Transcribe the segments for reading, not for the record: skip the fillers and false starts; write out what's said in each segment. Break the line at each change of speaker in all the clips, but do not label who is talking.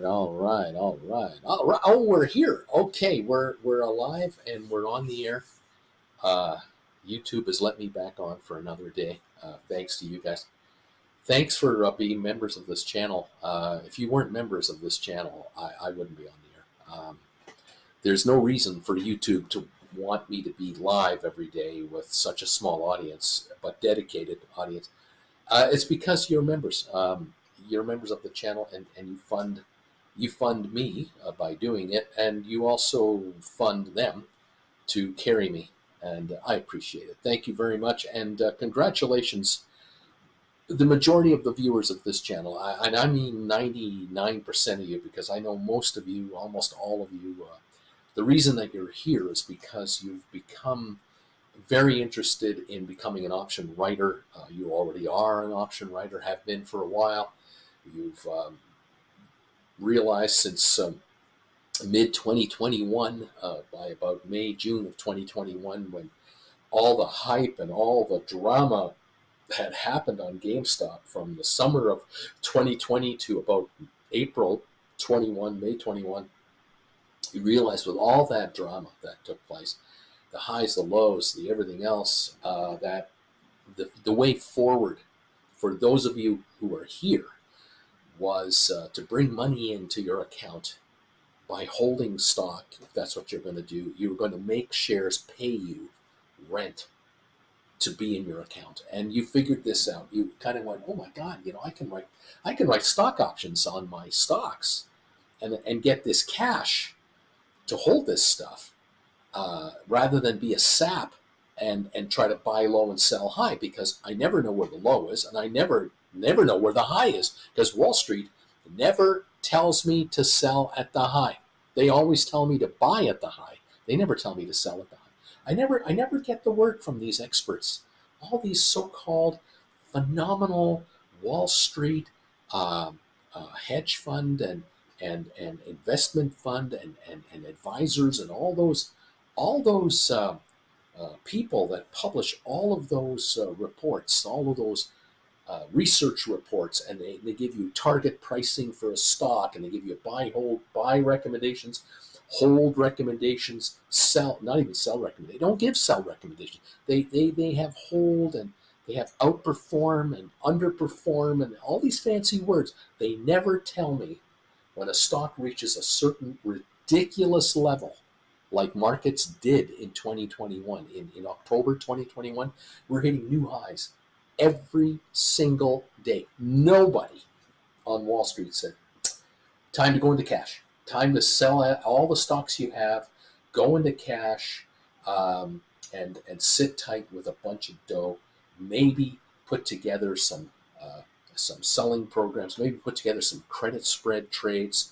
all right. Oh, we're here. Okay, we're alive and we're on the air. Uh, YouTube has let me back on for another day. Thanks to you guys. Thanks for being members of this channel. If you weren't members of this channel, I wouldn't be on the air. There's no reason for YouTube to want me to be live every day with such a small audience, but dedicated audience. It's because you're members. You're members of the channel, and you fund me by doing it, and you also fund them to carry me, and I appreciate it. Thank you very much, and congratulations. The majority of the viewers of this channel, and I mean 99% of you, because I know most of you, almost all of you, the reason that you're here is because you've become very interested in becoming an option writer. You already are an option writer, have been for a while. You've realized since mid 2021, by about May, June of 2021, when all the hype and all the drama had happened on GameStop from the summer of 2020 to about April 21, May 21, you realize with all that drama that took place, the highs, the lows, the everything else, that the way forward for those of you who are here was to bring money into your account by holding stock. If that's what you're going to do, you're going to make shares pay you rent to be in your account. And you figured this out. You kind of went, oh my God, I can write stock options on my stocks and get this cash to hold this stuff, rather than be a sap and try to buy low and sell high, because I never know where the low is, and I never know where the high is, because Wall Street never tells me to sell at the high. They always tell me to buy at the high. They never tell me to sell at the high. I never get the word from these experts. All these so-called phenomenal Wall Street hedge fund and investment fund and advisors and all those people that publish all of those reports, all of those research reports, and they give you target pricing for a stock, and they give you buy, hold, buy recommendations, hold recommendations, sell, not even sell recommendations. They don't give sell recommendations. They have hold, and they have outperform and underperform and all these fancy words. They never tell me when a stock reaches a certain ridiculous level, like markets did in 2021. In October 2021, we're hitting new highs every single day. Nobody on Wall Street said, time to go into cash. Time to sell all the stocks you have, go into cash, and sit tight with a bunch of dough. Maybe put together some selling programs. Maybe put together some credit spread trades.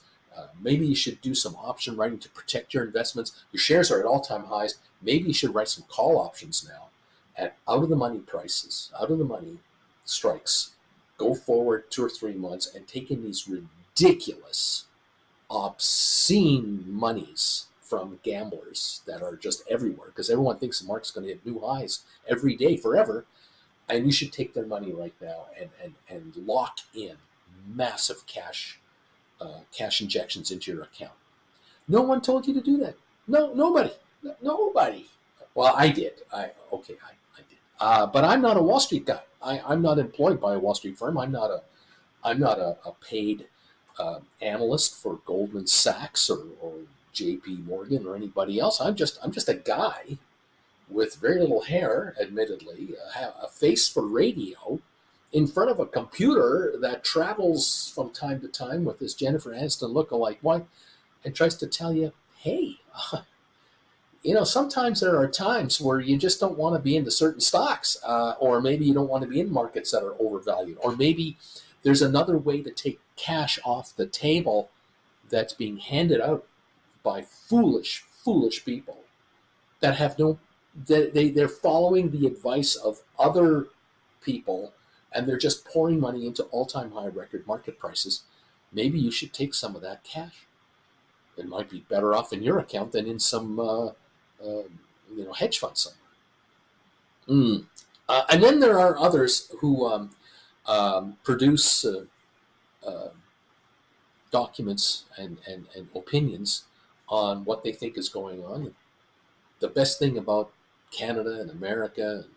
Maybe you should do some option writing to protect your investments. Your shares are at all-time highs. Maybe you should write some call options now at out-of-the-money prices, out-of-the-money strikes. Go forward 2 or 3 months and take in these ridiculous, obscene monies from gamblers that are just everywhere, because everyone thinks the market's going to hit new highs every day forever, and you should take their money right now and lock in massive cash injections into your account. No one told you to do that. No, nobody. Well, I did. I did. But I'm not a Wall Street guy. I'm not employed by a Wall Street firm. I'm not a paid analyst for Goldman Sachs or J.P. Morgan or anybody else. I'm just a guy with very little hair, admittedly, a face for radio, in front of a computer that travels from time to time with this Jennifer Aniston lookalike wife and tries to tell you, hey, sometimes there are times where you just don't want to be into certain stocks, or maybe you don't want to be in markets that are overvalued, or maybe there's another way to take cash off the table that's being handed out by foolish people that have they're following the advice of other people, and they're just pouring money into all-time high record market prices. Maybe you should take some of that cash. It might be better off in your account than in some hedge fund somewhere. And then there are others who produce documents and opinions on what they think is going on. The best thing about Canada and America, and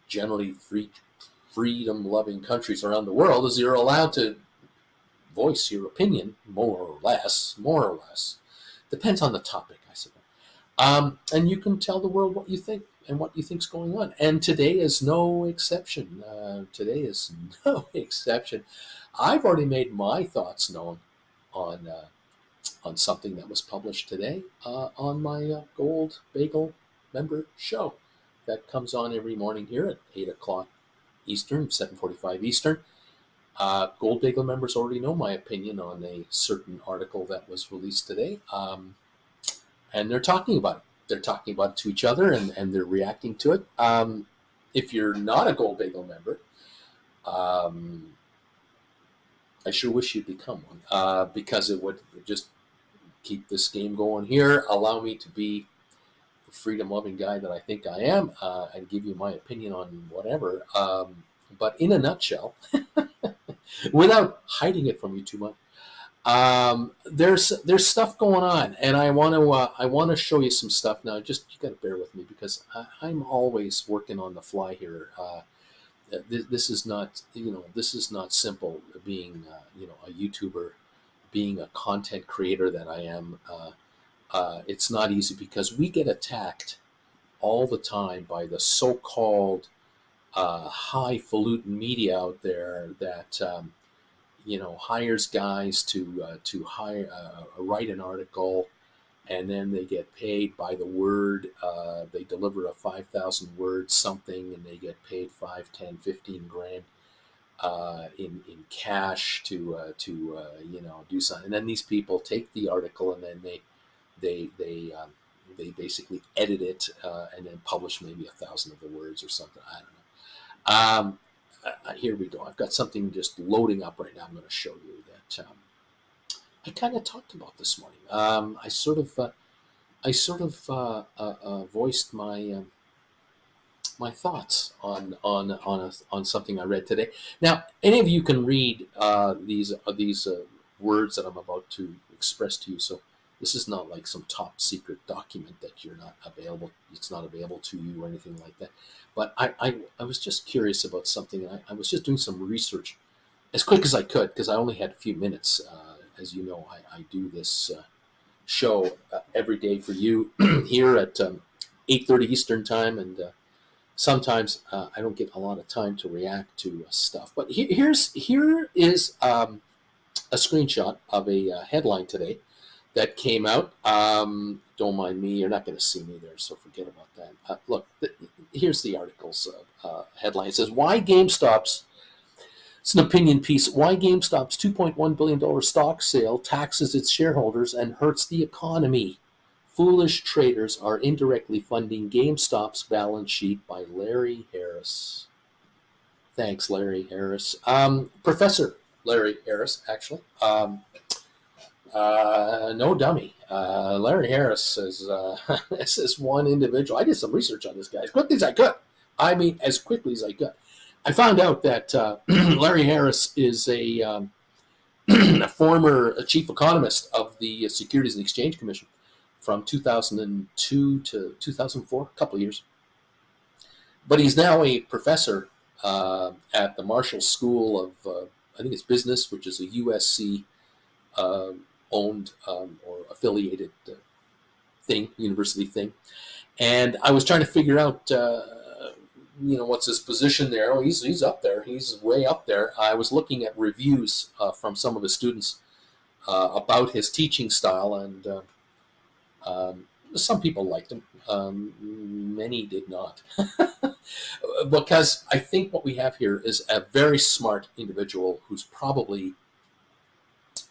generally freedom-loving countries around the world, is you're allowed to voice your opinion, more or less. More or less, depends on the topic, I suppose. And you can tell the world what you think and what you think's going on. And today is no exception. Today is no exception. I've already made my thoughts known on something that was published today on my Gold Bagel member show that comes on every morning here at 8 o'clock Eastern, 7:45 Eastern. Gold Bagel members already know my opinion on a certain article that was released today, and they're talking about it. They're talking about it to each other, and they're reacting to it. If you're not a Gold Bagel member, I sure wish you'd become one, because it would just keep this game going here, allow me to be the freedom-loving guy that I think I am, and give you my opinion on whatever. But in a nutshell, without hiding it from you too much, there's stuff going on, and I want to show you some stuff now. Just you got to bear with me because I'm always working on the fly here. This is not simple. Being a YouTuber, being a content creator that I am, it's not easy because we get attacked all the time by the so-called highfalutin media out there that hires guys to hire write an article, and then they get paid by the word. They deliver a 5,000 word something, and they get paid 5, 10, 15 grand in cash to do something. And then these people take the article and then they basically edit it and then publish maybe 1,000 of the words or something. I don't know. Here we go. I've got something just loading up right now. I'm going to show you that I kind of talked about this morning. I sort of voiced my my thoughts on something I read today. Now, any of you can read these words that I'm about to express to you. So this is not like some top secret document that you're not available. It's not available to you or anything like that. But I was just curious about something, and I was just doing some research as quick as I could because I only had a few minutes. As you know, I do this show every day for you here at 8:30 Eastern time, and sometimes I don't get a lot of time to react to stuff. But here is a screenshot of a headline today that came out. Don't mind me, you're not going to see me there, so forget about that. Look, here's the article's headline. It says, why GameStop's, it's an opinion piece, why GameStop's $2.1 billion stock sale taxes its shareholders and hurts the economy. Foolish traders are indirectly funding GameStop's balance sheet, by Larry Harris. Thanks, Larry Harris. Professor Larry Harris, actually. No dummy. Larry Harris is one individual. I did some research on this guy as quickly as I could. I mean, as quickly as I could. I found out that Larry Harris is a former chief economist of the Securities and Exchange Commission from 2002 to 2004, a couple of years. But he's now a professor at the Marshall School of, I think it's business, which is a USC owned or affiliated university thing. And I was trying to figure out, what's his position there. Oh, he's up there. He's way up there. I was looking at reviews from some of his students about his teaching style, and some people liked him. Many did not. Because I think what we have here is a very smart individual who's probably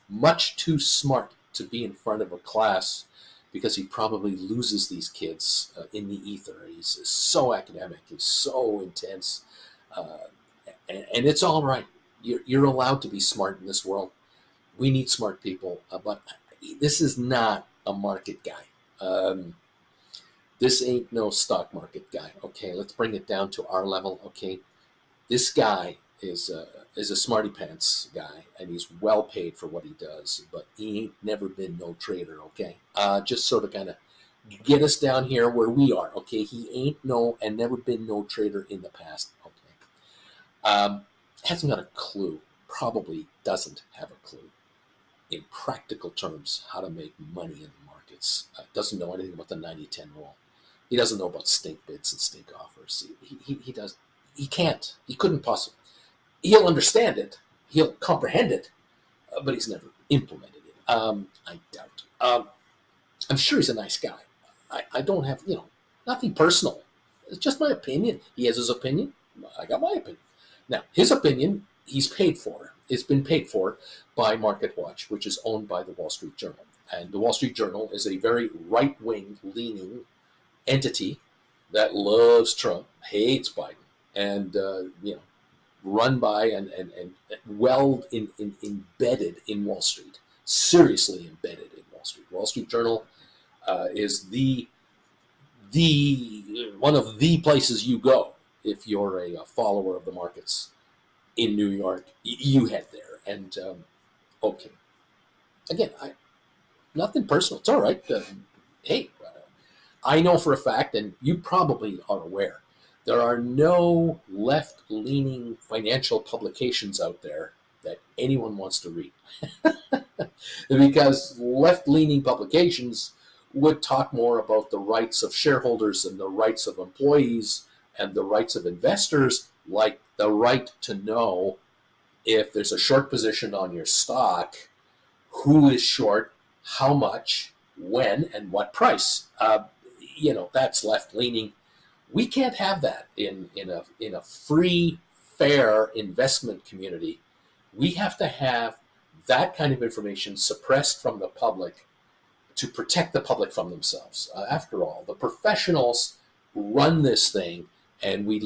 much too smart to be in front of a class, because he probably loses these kids in the ether. He's so academic. He's so intense. And it's all right. You're allowed to be smart in this world. We need smart people. But this is not a market guy. This ain't no stock market guy. Okay, let's bring it down to our level. Okay, this guy is is a smarty pants guy, and he's well paid for what he does, but he ain't never been no trader, okay? Just sort of kind of get us down here where we are, okay? He ain't no and never been no trader in the past, okay? Hasn't got a clue, probably doesn't have a clue in practical terms how to make money in the markets. Doesn't know anything about the 90-10 rule. He doesn't know about stink bids and stink offers. He can't. He couldn't possibly. He'll understand it. He'll comprehend it, but he's never implemented it. I doubt. I'm sure he's a nice guy. I don't have, nothing personal. It's just my opinion. He has his opinion. I got my opinion. Now, his opinion, he's paid for. It's been paid for by MarketWatch, which is owned by the Wall Street Journal. And the Wall Street Journal is a very right-wing leaning entity that loves Trump, hates Biden, and run by and well embedded in Wall Street, seriously embedded in Wall Street. Wall Street Journal is the one of the places you go if you're a follower of the markets in New York. You head there, and okay. Again, nothing personal. It's all right. Hey, I know for a fact, and you probably are aware, there are no left-leaning financial publications out there that anyone wants to read. Because left-leaning publications would talk more about the rights of shareholders and the rights of employees and the rights of investors, like the right to know if there's a short position on your stock, who is short, how much, when, and what price. That's left-leaning. We can't have that in a free, fair investment community. We have to have that kind of information suppressed from the public to protect the public from themselves. After all, the professionals run this thing, and we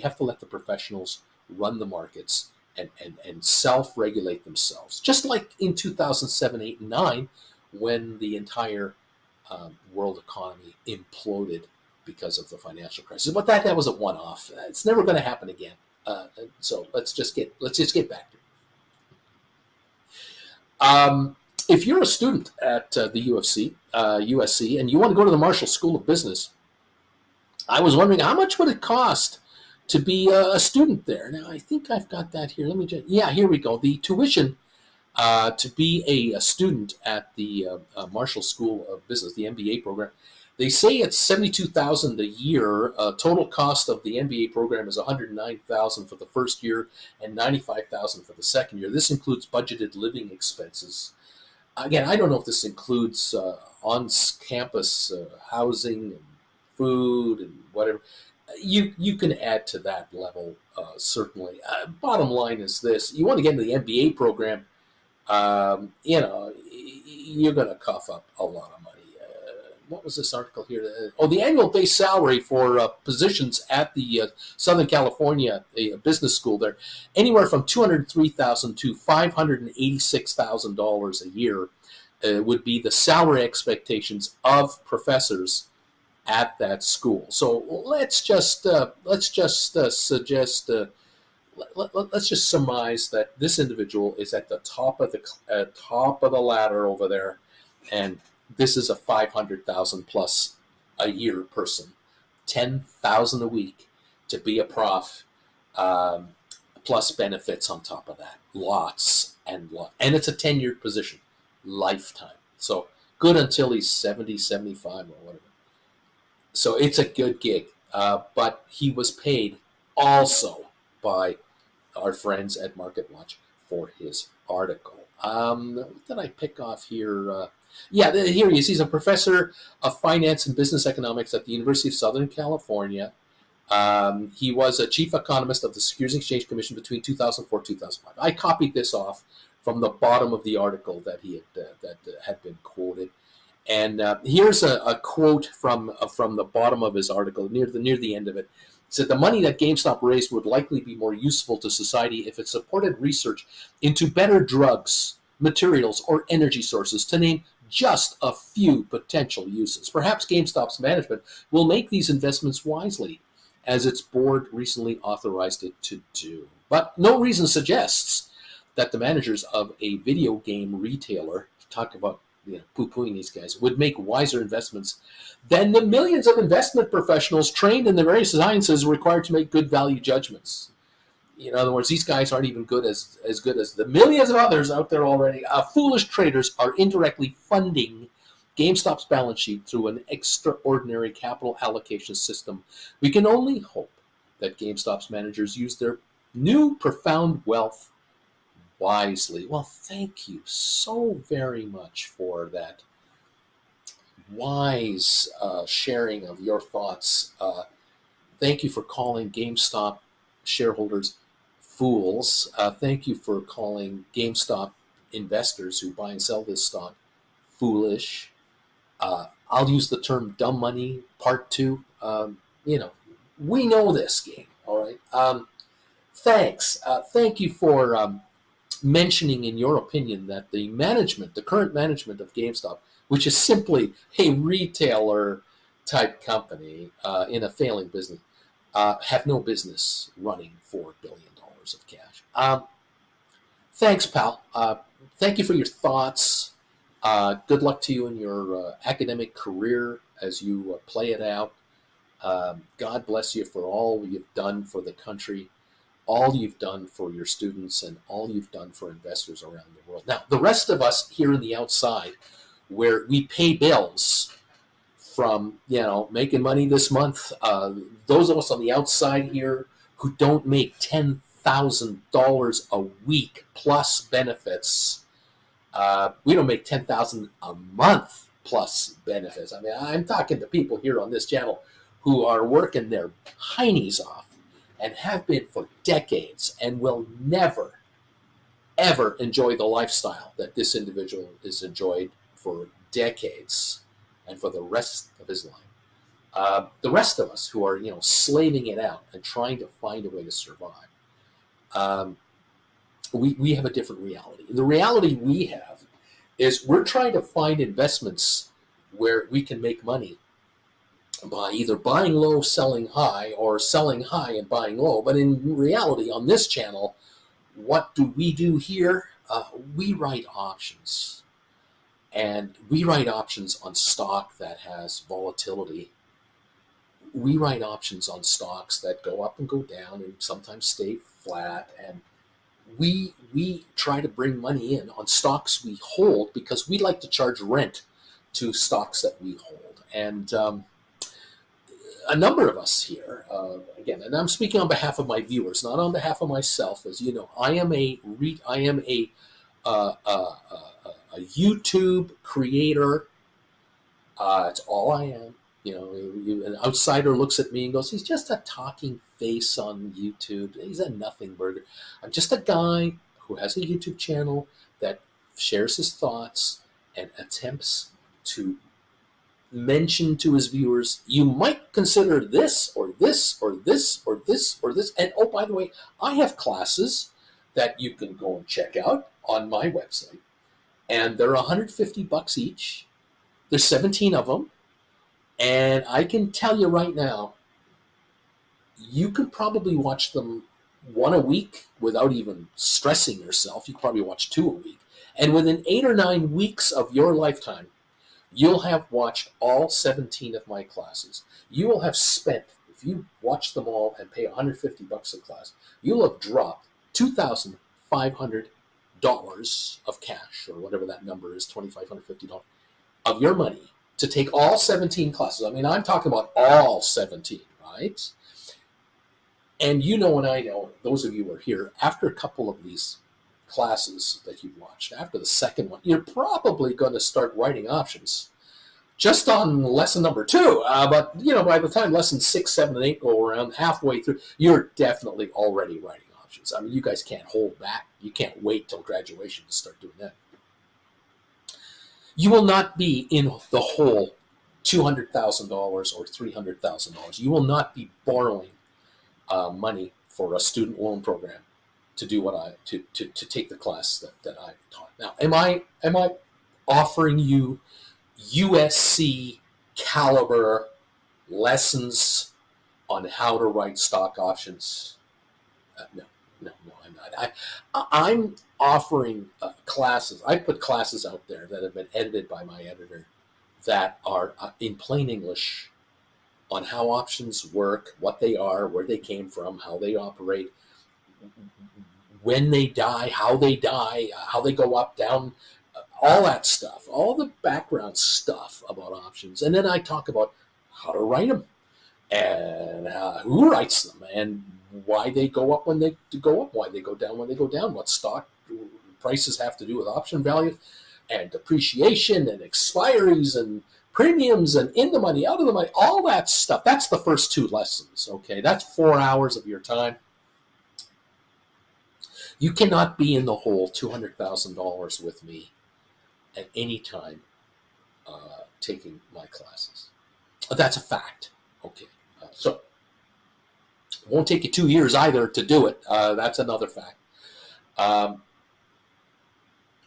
have to let the professionals run the markets and self-regulate themselves. Just like in 2007, 8, and 9, when the entire world economy imploded because of the financial crisis. But that was a one-off. It's never going to happen again. So let's just get back to it. If you're a student at the USC, and you want to go to the Marshall School of Business, I was wondering how much would it cost to be a student there. Now I think I've got that here. Let me just, here we go. The tuition to be a student at the Marshall School of Business, the MBA program. They say it's $72,000 a year. Total cost of the MBA program is $109,000 for the first year and $95,000 for the second year. This includes budgeted living expenses. Again, I don't know if this includes on-campus housing and food and whatever. You can add to that level, certainly. Bottom line is this: you want to get into the MBA program, you're going to cough up a lot of money. What was this article here? The annual base salary for positions at the Southern California business school there, anywhere from $203,000 to $586,000 a year would be the salary expectations of professors at that school. So let's just surmise that this individual is at the top of the ladder over there, and this is a $500,000 plus a year person, $10,000 a week to be a prof, plus benefits on top of that, lots and lots, and it's a tenured position, lifetime. So good until he's 70, 75 or whatever. So it's a good gig, but he was paid also by our friends at MarketWatch for his article. What did I pick off here? Here he is. He's a professor of finance and business economics at the University of Southern California. He was a chief economist of the Securities and Exchange Commission between 2004 and 2005. I copied this off from the bottom of the article that had been quoted. And here's a quote from the bottom of his article, near the end of it. It said, the money that GameStop raised would likely be more useful to society if it supported research into better drugs, materials, or energy sources, to name just a few potential uses. Perhaps GameStop's management will make these investments wisely as its board recently authorized it to do. But no reason suggests that the managers of a video game retailer, talk about poo-pooing these guys, would make wiser investments than the millions of investment professionals trained in the various sciences required to make good value judgments. In other words, these guys aren't even as good as the millions of others out there already. Foolish traders are indirectly funding GameStop's balance sheet through an extraordinary capital allocation system. We can only hope that GameStop's managers use their new profound wealth wisely. Well, thank you so very much for that wise sharing of your thoughts. Thank you for calling GameStop shareholders fools. Thank you for calling GameStop investors who buy and sell this stock foolish. I'll use the term dumb money part two. We know this game, all right? Thanks. Thank you for mentioning in your opinion that the current management of GameStop, which is simply a retailer type company in a failing business, have no business running $4 billion of cash. Thanks, pal. Thank you for your thoughts. Good luck to you in your academic career as you play it out. God bless you for all you've done for the country, all you've done for your students, and all you've done for investors around the world. Now, the rest of us here in the outside, where we pay bills from, making money this month, those of us on the outside here who don't make $10,000 a week plus benefits, we don't make $10,000 a month plus benefits. I mean, I'm talking to people here on this channel who are working their heinies off and have been for decades and will never, ever enjoy the lifestyle that this individual has enjoyed for decades and for the rest of his life. The rest of us who are, slaving it out and trying to find a way to survive, we have a different reality. The reality we have is we're trying to find investments where we can make money by either buying low, selling high, or selling high and buying low. But in reality, on this channel, what do we do here? We write options. And we write options on stock that has volatility. We write options on stocks that go up and go down and sometimes stay flat. And we try to bring money in on stocks we hold because we like to charge rent to stocks that we hold. And a number of us here, again, and I'm speaking on behalf of my viewers, not on behalf of myself. As you know, I am a YouTube creator. It's all I am. An outsider looks at me and goes, "He's just a talking face on YouTube. He's a nothing burger." I'm just a guy who has a YouTube channel that shares his thoughts and attempts to mention to his viewers, you might consider this or this or this or this or this. And oh, by the way, I have classes that you can go and check out on my website. And they're $150 each. There's 17 of them. And I can tell you right now, you could probably watch them one a week without even stressing yourself. You could probably watch 2 a week. And within 8 or 9 weeks of your lifetime, you'll have watched all 17 of my classes. You will have spent, if you watch them all and pay $150 a class, you'll have dropped $2,500 of cash, or whatever that number is, $2,550 of your money to take all 17 classes. I mean, I'm talking about all 17, right? And you know, and I know, those of you who are here, after a couple of these classes that you've watched, after the second one, you're probably going to start writing options just on lesson number 2. But, by the time lesson 6, 7, and 8 go around, halfway through, you're definitely already writing options. I mean, you guys can't hold back. You can't wait till graduation to start doing that. You will not be in the whole $200,000 or $300,000. You will not be borrowing money for a student loan program to do to take the class that I've taught. Now, am I offering you USC caliber lessons on how to write stock options. No, no, no, I'm not. I'm offering classes. I put classes out there that have been edited by my editor that are in plain English on how options work, what they are, where they came from, how they operate, when they die, how they die, how they go up, down, all that stuff, all the background stuff about options. And then I talk about how to write them and who writes them and why they go up when they go up, why they go down when they go down, what stock prices have to do with option value and depreciation and expiries and premiums and in the money, out of the money, all that stuff. That's the first 2 lessons, okay? That's 4 hours of your time. You cannot be in the hole $200,000 with me at any time taking my classes. That's a fact, okay? So it won't take you 2 years either to do it. That's another fact.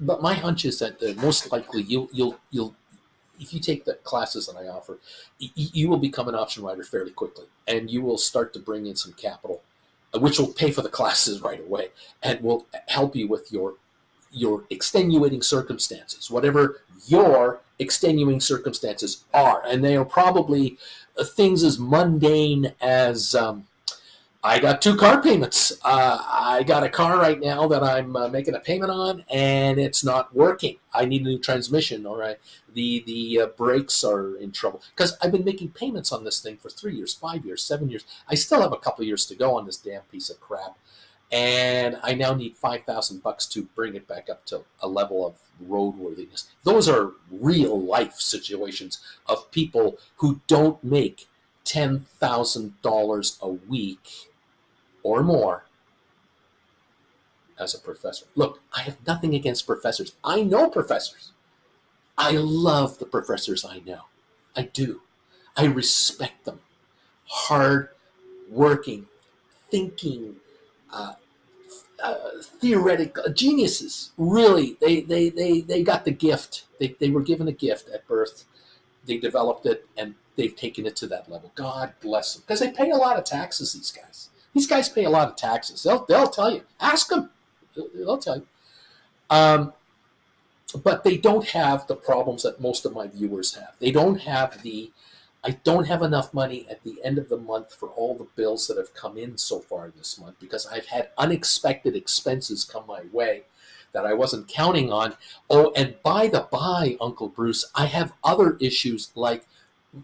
But my hunch is that most likely you'll if you take the classes that I offer, you will become an option writer fairly quickly, and you will start to bring in some capital, which will pay for the classes right away, and will help you with your extenuating circumstances, whatever your extenuating circumstances are, and they are probably things as mundane as I got 2 car payments. I got a car right now that I'm making a payment on, and it's not working. I need a new transmission, or the brakes are in trouble. Because I've been making payments on this thing for 3 years, 5 years, 7 years. I still have a couple years to go on this damn piece of crap. And I now need $5,000 to bring it back up to a level of roadworthiness. Those are real life situations of people who don't make $10,000 a week or more as a professor. Look, I have nothing against professors. I know professors. I love the professors I know. I do. I respect them. Hard working, thinking, theoretical geniuses. Really, they got the gift. They were given a gift at birth. They developed it, and they've taken it to that level. God bless them, because they pay a lot of taxes. These guys. These guys pay a lot of taxes. They'll tell you. Ask them. They'll tell you. But they don't have the problems that most of my viewers have. They don't have I don't have enough money at the end of the month for all the bills that have come in so far this month, because I've had unexpected expenses come my way that I wasn't counting on. Oh, and by the by, Uncle Bruce, I have other issues like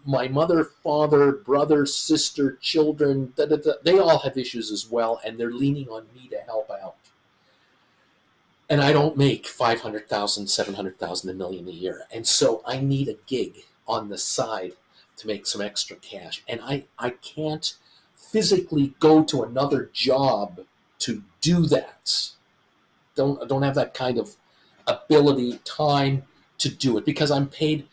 my mother, father, brother, sister, children. They all have issues as well, and they're leaning on me to help out. And I don't make 500,000, 700,000, $1 million a year. And so I need a gig on the side to make some extra cash. And I can't physically go to another job to do that. Don't have that kind of ability, time to do it, because I'm paid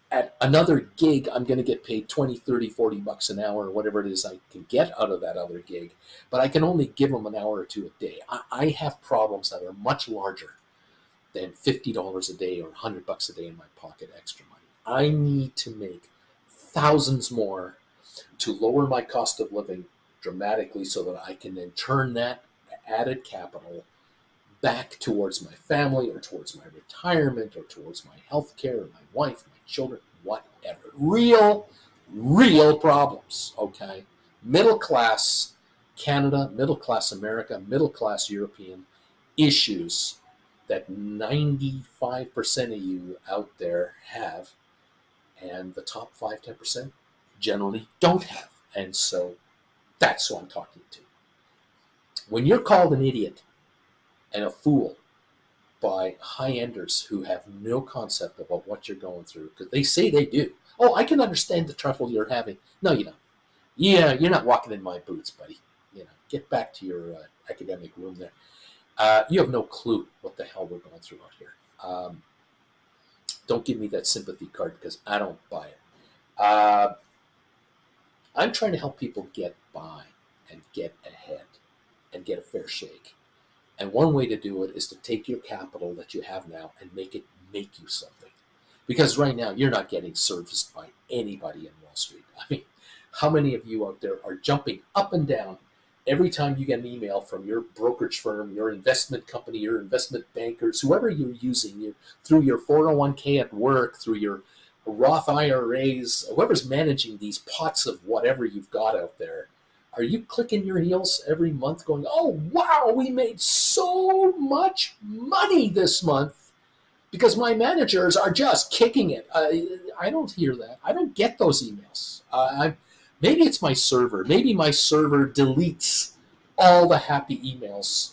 at another gig. I'm going to get paid 20, 30, 40 bucks an hour, or whatever it is I can get out of that other gig. But I can only give them an hour or two a day. I have problems that are much larger than $50 a day or $100 a day in my pocket extra money. I need to make thousands more to lower my cost of living dramatically, so that I can then turn that added capital back towards my family, or towards my retirement, or towards my health care, or my wife, my children, whatever. Real problems, okay? Middle class Canada, middle class America, middle class European issues that 95% of you out there have, and the top 5, 10% generally don't have. And so that's who I'm talking to. When you're called an idiot and a fool by high-enders who have no concept about what you're going through, because they say they do. Oh, I can understand the trouble you're having. No, you don't. Yeah, you're not walking in my boots, buddy. Get back to your academic room there. You have no clue what the hell we're going through out here. Don't give me that sympathy card, because I don't buy it. I'm trying to help people get by and get ahead and get a fair shake. And one way to do it is to take your capital that you have now and make it make you something. Because right now, you're not getting serviced by anybody in Wall Street. I mean, How many of you out there are jumping up and down every time you get an email from your brokerage firm, your investment company, your investment bankers, whoever you're using, through your 401k at work, through your Roth IRAs, whoever's managing these pots of whatever you've got out there? Are you clicking your heels every month going, oh, wow, we made so much money this month because my managers are just kicking it? I don't hear that. I don't get those emails. Maybe it's my server. Maybe my server deletes all the happy emails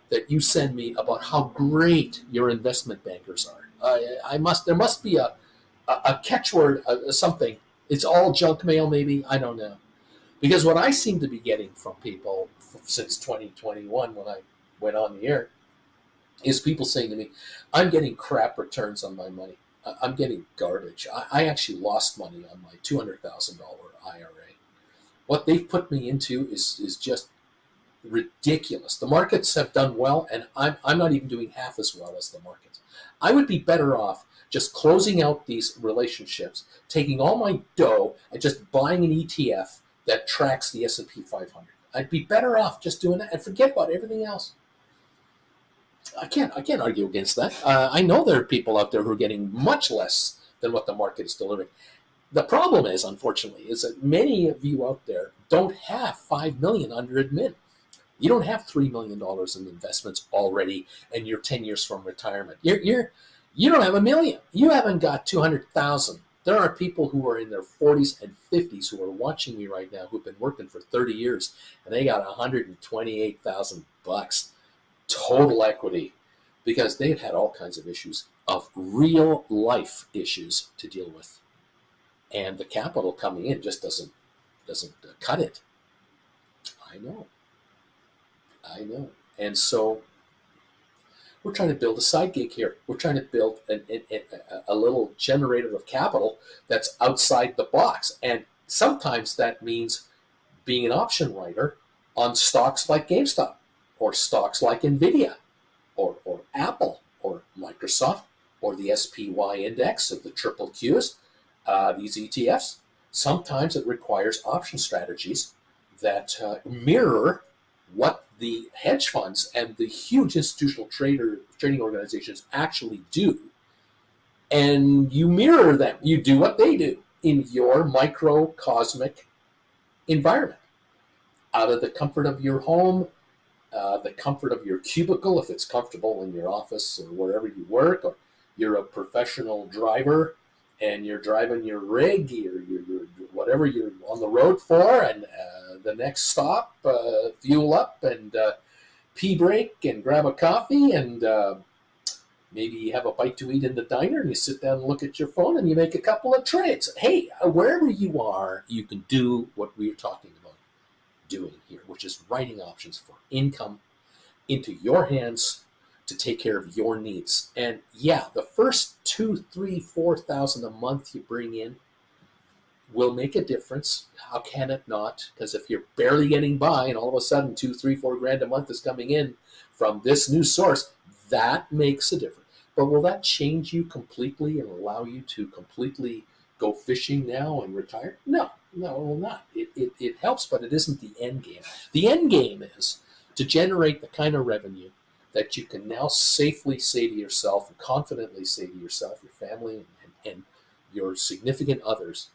that you send me about how great your investment bankers are. There must be a catchword, something. It's all junk mail, maybe. I don't know. Because what I seem to be getting from people since 2021, when I went on the air, is people saying to me, I'm getting crap returns on my money. I'm getting garbage. I actually lost money on my $200,000 IRA. What they've put me into is just ridiculous. The markets have done well, and I'm not even doing half as well as the markets. I would be better off just closing out these relationships, taking all my dough, and just buying an ETF that tracks the S&P 500. I'd be better off just doing that and forget about everything else. I can't argue against that. I know there are people out there who are getting much less than what the market is delivering. The problem is, unfortunately, is that many of you out there don't have $5 million under admin. You don't have $3 million in investments already, and you're 10 years from retirement. You don't have $1 million. You haven't got 200,000. There are people who are in their 40s and 50s who are watching me right now who've been working for 30 years, and they got $128,000 total equity because they've had all kinds of issues, of real life issues to deal with, and the capital coming in just doesn't cut it. I know. And so we're trying to build a side gig here. We're trying to build a little generator of capital that's outside the box. And sometimes that means being an option writer on stocks like GameStop, or stocks like NVIDIA, or Apple, or Microsoft, or the SPY index of the triple Qs, these ETFs. Sometimes it requires option strategies that mirror what the hedge funds and the huge institutional trading organizations actually do. And you mirror them. You do what they do in your microcosmic environment, out of the comfort of your home, the comfort of your cubicle, if it's comfortable in your office or wherever you work, or you're a professional driver and you're driving your rig, or whatever you're on the road for, and the next stop, fuel up and pee break and grab a coffee, and maybe you have a bite to eat in the diner, and you sit down and look at your phone and you make a couple of trades. Hey, wherever you are, you can do what we're talking about doing here, which is writing options for income into your hands to take care of your needs. And yeah, the first 2, 3, 4,000 a month you bring in will make a difference. How can it not? Because if you're barely getting by and all of a sudden 2, 3, 4 grand a month is coming in from this new source, that makes a difference. But will that change you completely and allow you to completely go fishing now and retire? No, it will not. It helps, but it isn't the end game. The end game is to generate the kind of revenue that you can now safely say to yourself and confidently say to yourself, your family, and your significant others,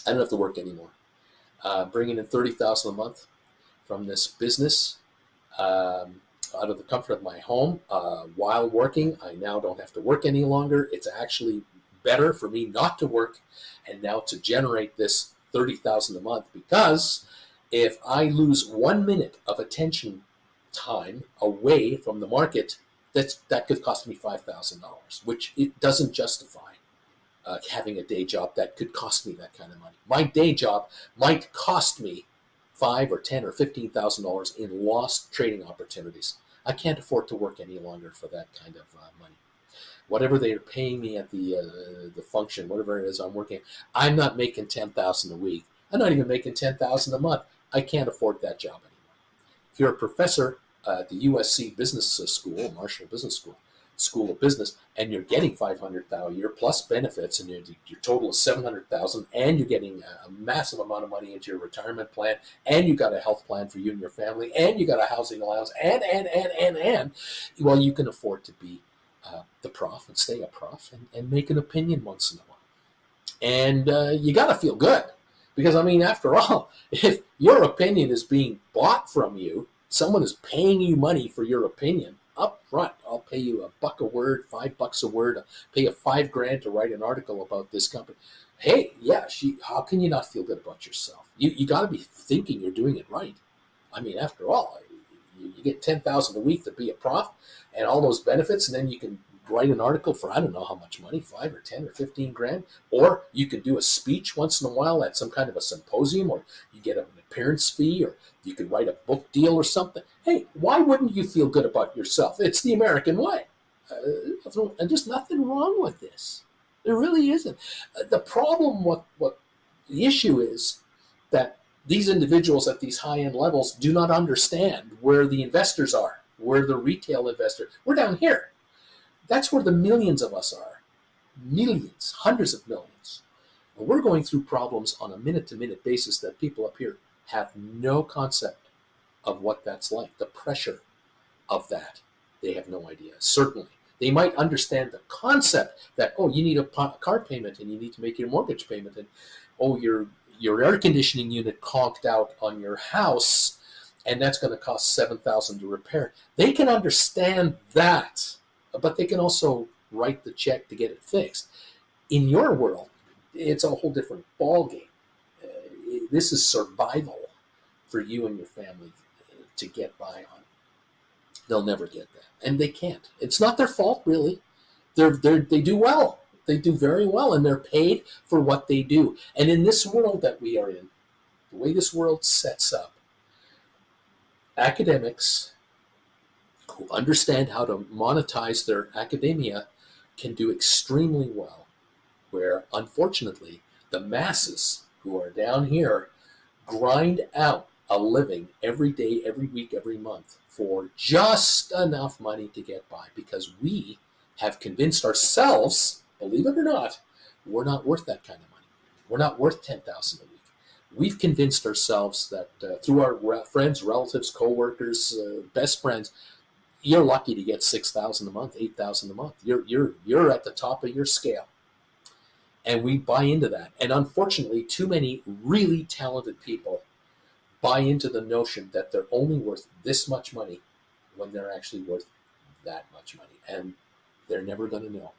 I don't have to work anymore. Bringing in $30,000 a month from this business, out of the comfort of my home, while working. I now don't have to work any longer. It's actually better for me not to work and now to generate this $30,000 a month, because if I lose 1 minute of attention time away from the market, that could cost me $5,000, which it doesn't justify. Having a day job that could cost me that kind of money. My day job might cost me $5,000 or $10,000 or $15,000 in lost trading opportunities. I can't afford to work any longer for that kind of money. Whatever they are paying me at the function, whatever it is I'm working, I'm not making $10,000 a week. I'm not even making $10,000 a month. I can't afford that job anymore. If you're a professor at the USC Business School, Marshall Business School, School of Business, and you're getting $500,000 a year plus benefits, and your total is $700,000, and you're getting a massive amount of money into your retirement plan, and you got a health plan for you and your family, and you got a housing allowance, and, well, you can afford to be the prof and stay a prof and make an opinion once in a while. And you got to feel good, because, I mean, after all, if your opinion is being bought from you, someone is paying you money for your opinion up front. I'll pay you $1 a word, $5 a word, I'll pay you $5,000 to write an article about this company. Hey, yeah, how can you not feel good about yourself? You got to be thinking you're doing it right. I mean, after all, you get $10,000 a week to be a prof and all those benefits, and then you can write an article for I don't know how much money, 5 or 10 or 15 grand, or you can do a speech once in a while at some kind of a symposium, or you get an appearance fee, or you could write a book deal or something. Hey, why wouldn't you feel good about yourself? It's the American way. And there's nothing wrong with this. There really isn't. The problem, what the issue is, that these individuals at these high-end levels do not understand where the investors are, where the retail investor. We're down here. That's where the millions of us are. Millions, hundreds of millions. And we're going through problems on a minute-to-minute basis that people up here have no concept of what that's like. The pressure of that, they have no idea. Certainly. They might understand the concept that, oh, you need a car payment and you need to make your mortgage payment, and oh, your air conditioning unit conked out on your house, and that's going to cost $7,000 to repair. They can understand that, but they can also write the check to get it fixed. In your world, it's a whole different ballgame. This is survival for you and your family to get by on. They'll never get that, and they can't. It's not their fault, really. They do well. They do very well, and they're paid for what they do. And in this world that we are in, the way this world sets up, academics who understand how to monetize their academia can do extremely well, where, unfortunately, the masses who are down here grind out a living every day, every week, every month for just enough money to get by, because we have convinced ourselves, believe it or not, we're not worth that kind of money. We're not worth $10,000 a week. We've convinced ourselves that through our friends, relatives, co-workers, best friends, you're lucky to get $6,000 a month, $8,000 a month. You're at the top of your scale. And we buy into that. And unfortunately, too many really talented people buy into the notion that they're only worth this much money when they're actually worth that much money. And they're never going to know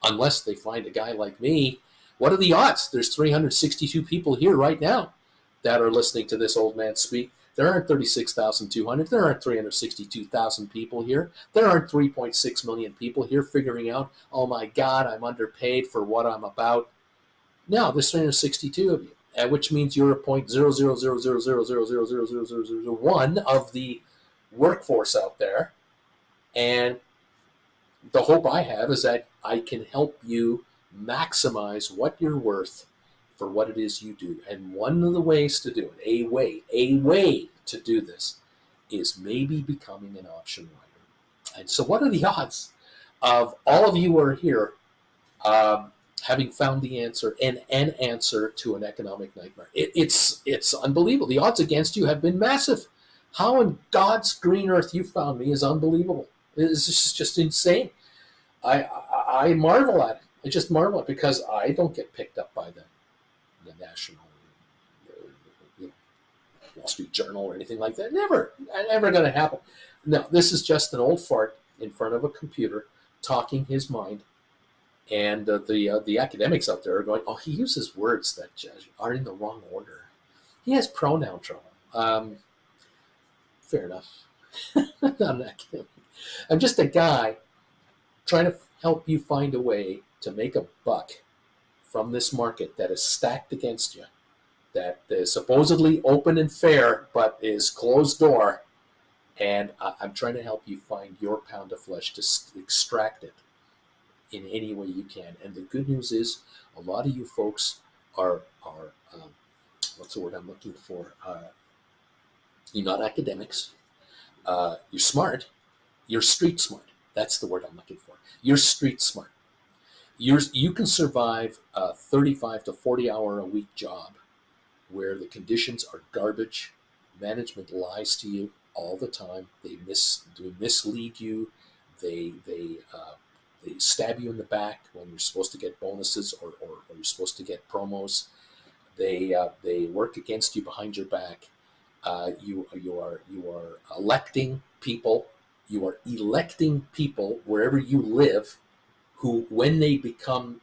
unless they find a guy like me. What are the odds? There's 362 people here right now that are listening to this old man speak. There aren't 36,200. There aren't 362,000 people here. There aren't 3.6 million people here figuring out, oh my God, I'm underpaid for what I'm about. No, there's 362 of you, which means you're a 0.0000000001 of the workforce out there. And the hope I have is that I can help you maximize what you're worth for what it is you do. And one of the ways to do it, a way to do this, is maybe becoming an option writer. And so what are the odds of all of you who are here having found the answer and an answer to an economic nightmare? It's unbelievable. The odds against you have been massive. How in God's green earth you found me is unbelievable. It's just insane. I marvel at it. I just marvel at it, because I don't get picked up by the National Wall Street Journal or anything like that. Never going to happen. No, this is just an old fart in front of a computer talking his mind. And the academics out there are going, oh, he uses words that are in the wrong order. He has pronoun trouble. Fair enough. I'm not an academic. I'm just a guy trying to help you find a way to make a buck from this market that is stacked against you, that is supposedly open and fair, but is closed door. And I'm trying to help you find your pound of flesh to extract it in any way you can. And the good news is, a lot of you folks are what's the word I'm looking for? You're not academics. You're smart. You're street smart. That's the word I'm looking for. You're street smart. You can survive a 35 to 40 hour a week job where the conditions are garbage. Management lies to you all the time. They mislead you. They stab you in the back when you're supposed to get bonuses or you're supposed to get promos. They work against you behind your back. You are electing people. You are electing people wherever you live, who, when they become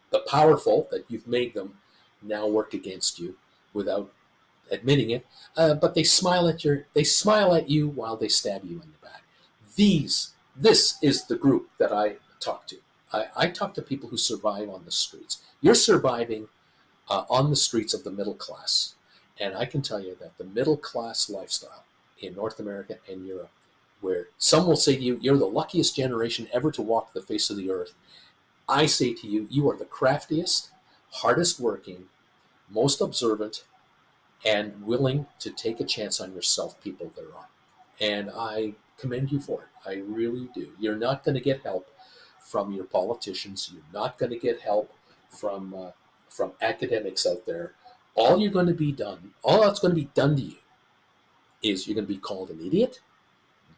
the powerful that you've made them, now work against you without admitting it. But they smile at you while they stab you in the back. This is the group that I talk to. I talk to people who survive on the streets. You're surviving on the streets of the middle class. And I can tell you that the middle class lifestyle in North America and Europe, where some will say to you, you're the luckiest generation ever to walk the face of the earth. I say to you, you are the craftiest, hardest working, most observant, and willing to take a chance on yourself people there are. And I commend you for it. I really do. You're not going to get help from your politicians. You're not going to get help from academics out there. All that's going to be done to you is you're going to be called an idiot,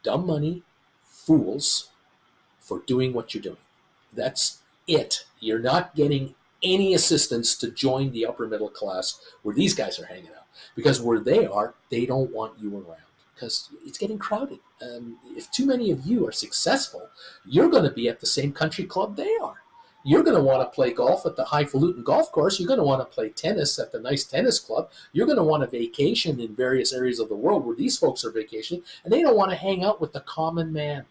dumb money, fools for doing what you're doing. That's it. You're not getting any assistance to join the upper middle class where these guys are hanging out. Because where they are, they don't want you around because it's getting crowded. If too many of you are successful, you're going to be at the same country club they are. You're going to want to play golf at the highfalutin golf course. You're going to want to play tennis at the nice tennis club. You're going to want to vacation in various areas of the world where these folks are vacationing, and they don't want to hang out with the common man.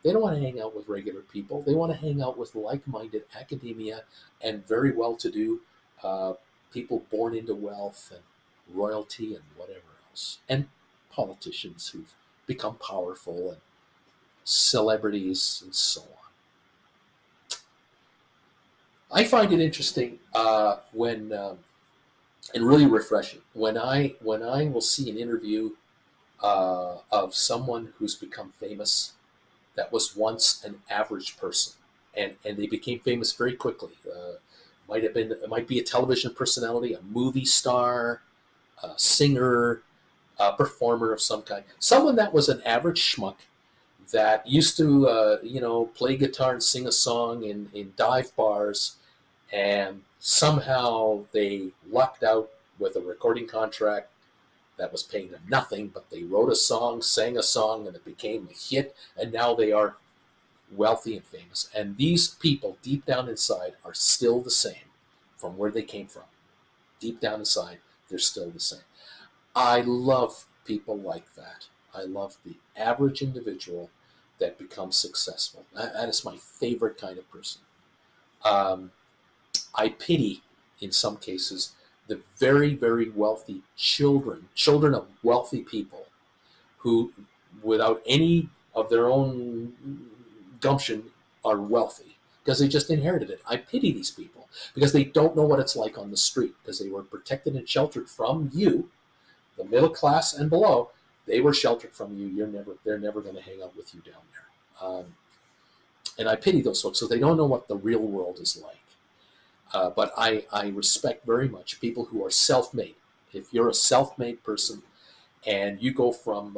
They don't want to hang out with regular people. They want to hang out with like-minded academia and very well-to-do people born into wealth and royalty and whatever else, and politicians who've become powerful and celebrities and so on. I find it interesting when and really refreshing when I will see an interview of someone who's become famous that was once an average person, and they became famous very quickly. It might be a television personality, a movie star, a singer, a performer of some kind. Someone that was an average schmuck that used to play guitar and sing a song in dive bars, and somehow they lucked out with a recording contract that was paying them nothing, but they wrote a song, sang a song, and it became a hit, and now they are wealthy and famous. And these people, deep down inside, are still the same from where they came from. Deep down inside, they're still the same. I love people like that. I love the average individual that becomes successful. That is my favorite kind of person. I pity, in some cases, the very, very wealthy children of wealthy people who, without any of their own gumption, are wealthy because they just inherited it. I pity these people because they don't know what it's like on the street, because they were protected and sheltered from you, the middle class and below. They were sheltered from you. They're never going to hang out with you down there. And I pity those folks, so they don't know what the real world is like. But I respect very much people who are self-made. If you're a self-made person and you go from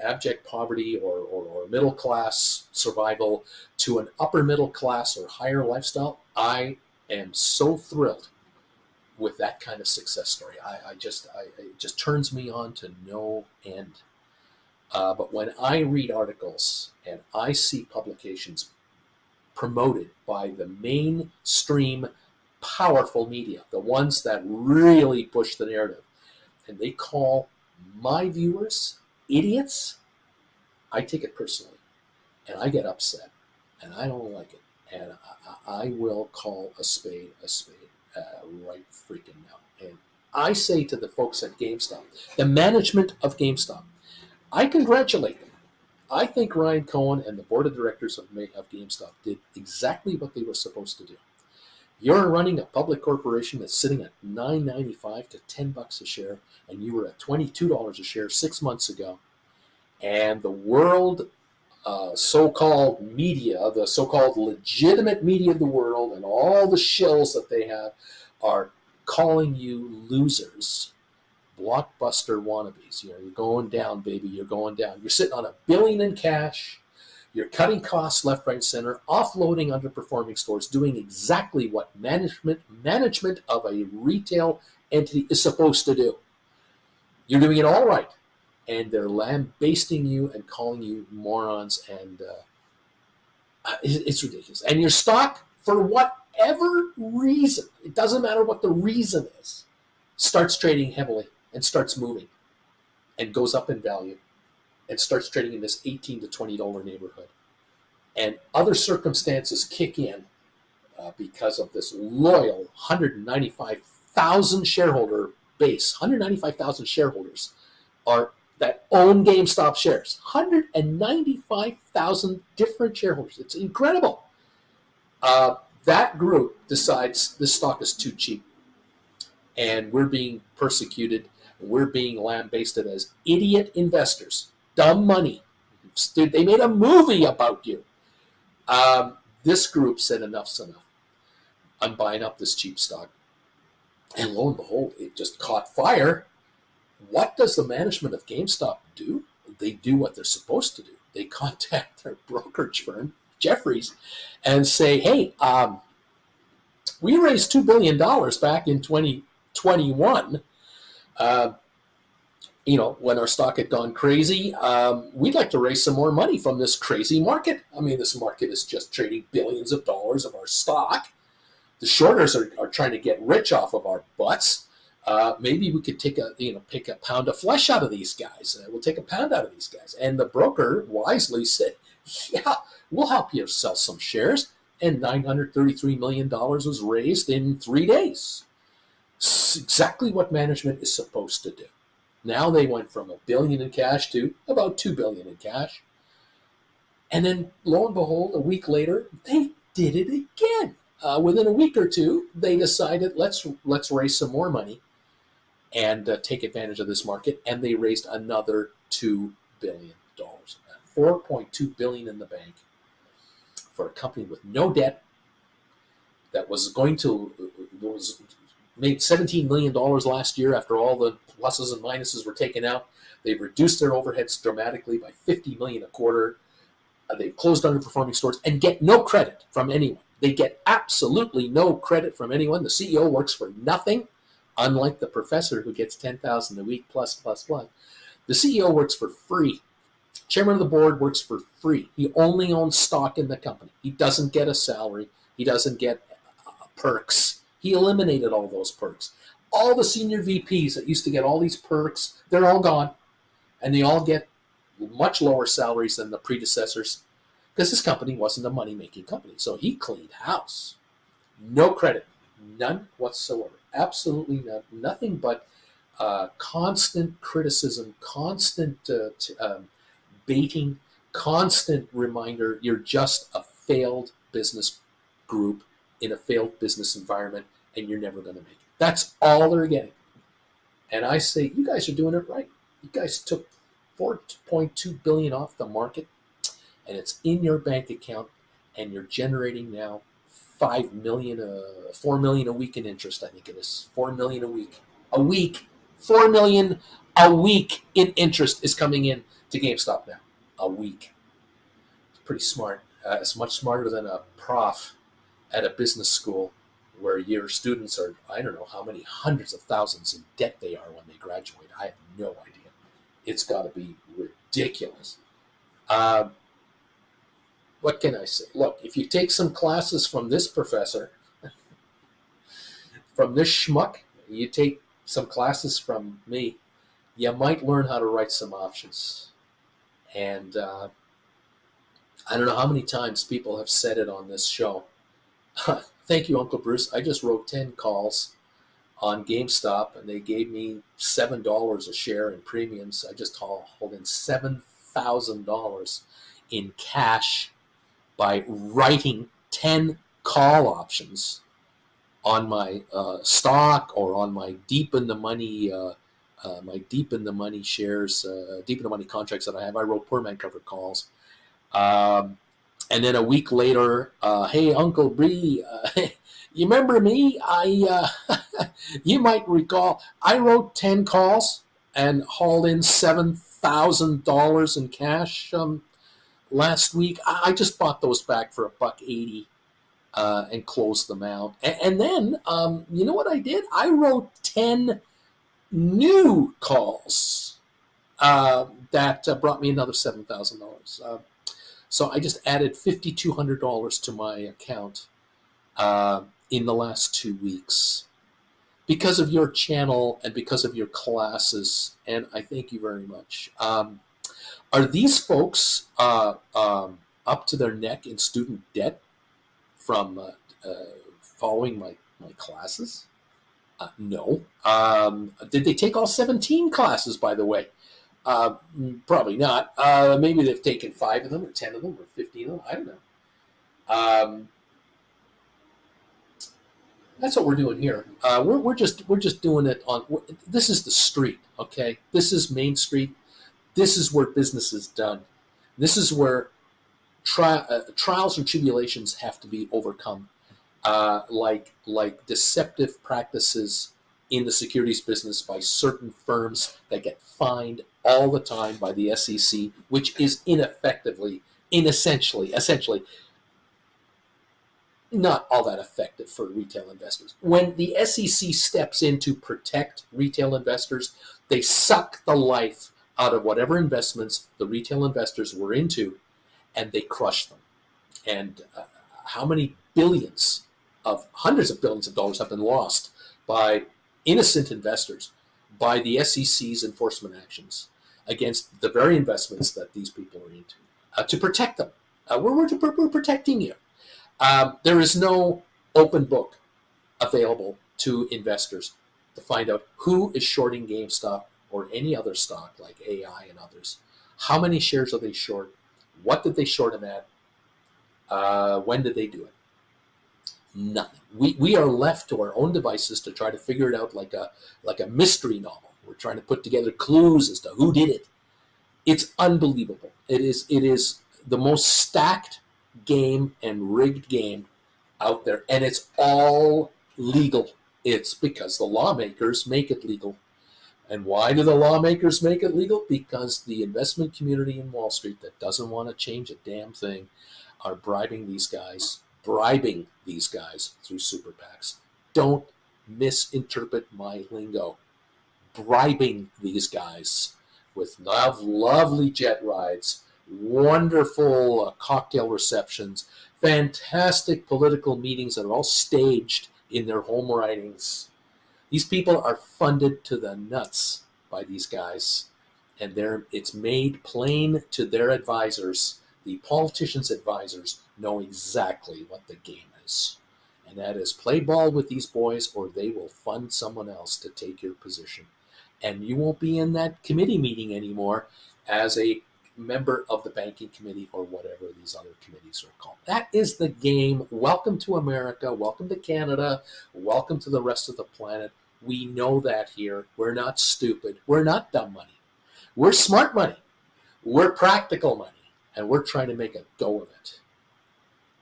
abject poverty or middle class survival to an upper middle class or higher lifestyle, I am so thrilled with that kind of success story. It just turns me on to no end. But when I read articles and I see publications promoted by the mainstream powerful media, the ones that really push the narrative, and they call my viewers idiots, I take it personally, and I get upset, and I don't like it, and I will call a spade right freaking now. And I say to the folks at GameStop, the management of GameStop, I congratulate them. I think Ryan Cohen and the board of directors of GameStop did exactly what they were supposed to do. You're running a public corporation that's sitting at $9.95 to $10 a share, and you were at $22 a share 6 months ago. And the world so-called media, the so-called legitimate media of the world, and all the shills that they have are calling you losers, blockbuster wannabes. You're going down, baby. You're going down. You're sitting on $1 billion in cash. You're cutting costs left, right, and center, offloading underperforming stores, doing exactly what management of a retail entity is supposed to do. You're doing it all right, and they're lambasting you and calling you morons, and it's ridiculous. And your stock, for whatever reason, it doesn't matter what the reason is, starts trading heavily and starts moving and goes up in value and starts trading in this $18 to $20 neighborhood. And other circumstances kick in because of this loyal 195,000 shareholder base. 195,000 shareholders are that own GameStop shares. 195,000 different shareholders. It's incredible. That group decides this stock is too cheap, and we're being persecuted. We're being lambasted as idiot investors, dumb money. They made a movie about you. This group said enough's enough. I'm buying up this cheap stock. And lo and behold, it just caught fire. What does the management of GameStop do? They do what they're supposed to do. They contact their brokerage firm, Jefferies, and say, hey, we raised $2 billion back in 2021. When our stock had gone crazy, we'd like to raise some more money from this crazy market. I mean, this market is just trading billions of dollars of our stock. The shorters are trying to get rich off of our butts. Maybe we could pick a pound of flesh out of these guys. We'll take a pound out of these guys. And the broker wisely said, yeah, we'll help you sell some shares. And $933 million was raised in 3 days. It's exactly what management is supposed to do. Now they went from $1 billion in cash to about $2 billion in cash. And then, lo and behold, a week later, they did it again. Within a week or two, they decided, let's raise some more money and take advantage of this market. And they raised another $2 billion. $4.2 billion in the bank for a company with no debt that was made $17 million last year after all the pluses and minuses were taken out. They've reduced their overheads dramatically by $50 million a quarter. They've closed underperforming stores and get no credit from anyone. They get absolutely no credit from anyone. The CEO works for nothing, unlike the professor who gets $10,000 a week plus. The CEO works for free. Chairman of the board works for free. He only owns stock in the company. He doesn't get a salary. He doesn't get perks. He eliminated all those perks. All the senior VPs that used to get all these perks, they're all gone. And they all get much lower salaries than the predecessors because this company wasn't a money-making company. So he cleaned house. No credit. None whatsoever. Absolutely none. Nothing but constant criticism, constant baiting, constant reminder you're just a failed business group in a failed business environment, and you're never going to make it. That's all they're getting. And I say, you guys are doing it right. You guys took $4.2 billion off the market, and it's in your bank account, and you're generating now $4 million a week in interest. I think it is $4 million a week. $4 million a week in interest is coming in to GameStop now. A week. It's pretty smart. It's much smarter than a prof at a business school where your students are, I don't know how many hundreds of thousands in debt they are when they graduate. I have no idea. It's got to be ridiculous. What can I say? Look, if you take some classes from this professor, from this schmuck, you take some classes from me, you might learn how to write some options. And I don't know how many times people have said it on this show. Thank you, Uncle Bruce. I just wrote 10 calls on GameStop, and they gave me $7 a share in premiums. I just hauled in $7,000 in cash by writing 10 call options on my stock or on my deep in the money shares, deep in the money contracts that I have. I wrote poor man covered calls. And then a week later, hey, Uncle Bru, you remember me? You might recall, I wrote 10 calls and hauled in $7,000 in cash last week. I just bought those back for $1.80 and closed them out. And then, you know what I did? I wrote 10 new calls that brought me another $7,000. So I just added $5,200 to my account in the last 2 weeks because of your channel and because of your classes, and I thank you very much. Are these folks up to their neck in student debt from following my classes? No. Did they take all 17 classes, by the way? Probably not. Maybe they've taken 5 of them or 10 of them or 15 of them. I don't know. That's what we're doing here. We're just doing it on. This is the street, okay? This is Main Street. This is where business is done. This is where trials and tribulations have to be overcome, like deceptive practices in the securities business by certain firms that get fined all the time by the SEC, which is essentially not all that effective for retail investors. When the SEC steps in to protect retail investors, they suck the life out of whatever investments the retail investors were into, and they crush them. And how many billions of hundreds of billions of dollars have been lost by innocent investors by the SEC's enforcement actions against the very investments that these people are into to protect them. We're protecting you. There is no open book available to investors to find out who is shorting GameStop or any other stock like AI and others. How many shares are they short? What did they short them at? When did they do it? Nothing. We are left to our own devices to try to figure it out like a mystery novel. We're trying to put together clues as to who did it. It's unbelievable. It is the most stacked game and rigged game out there, and it's all legal. It's because the lawmakers make it legal. And why do the lawmakers make it legal? Because the investment community in Wall Street that doesn't want to change a damn thing are bribing these guys through super PACs. Don't misinterpret my lingo. Bribing these guys with lovely jet rides, wonderful cocktail receptions, fantastic political meetings that are all staged in their home ridings. These people are funded to the nuts by these guys, and it's made plain to their advisors. The politicians' advisors know exactly what the game is, and that is play ball with these boys or they will fund someone else to take your position. And you won't be in that committee meeting anymore as a member of the banking committee or whatever these other committees are called. That is the game. Welcome to America. Welcome to Canada. Welcome to the rest of the planet. We know that here. We're not stupid. We're not dumb money. We're smart money. We're practical money. And we're trying to make a go of it.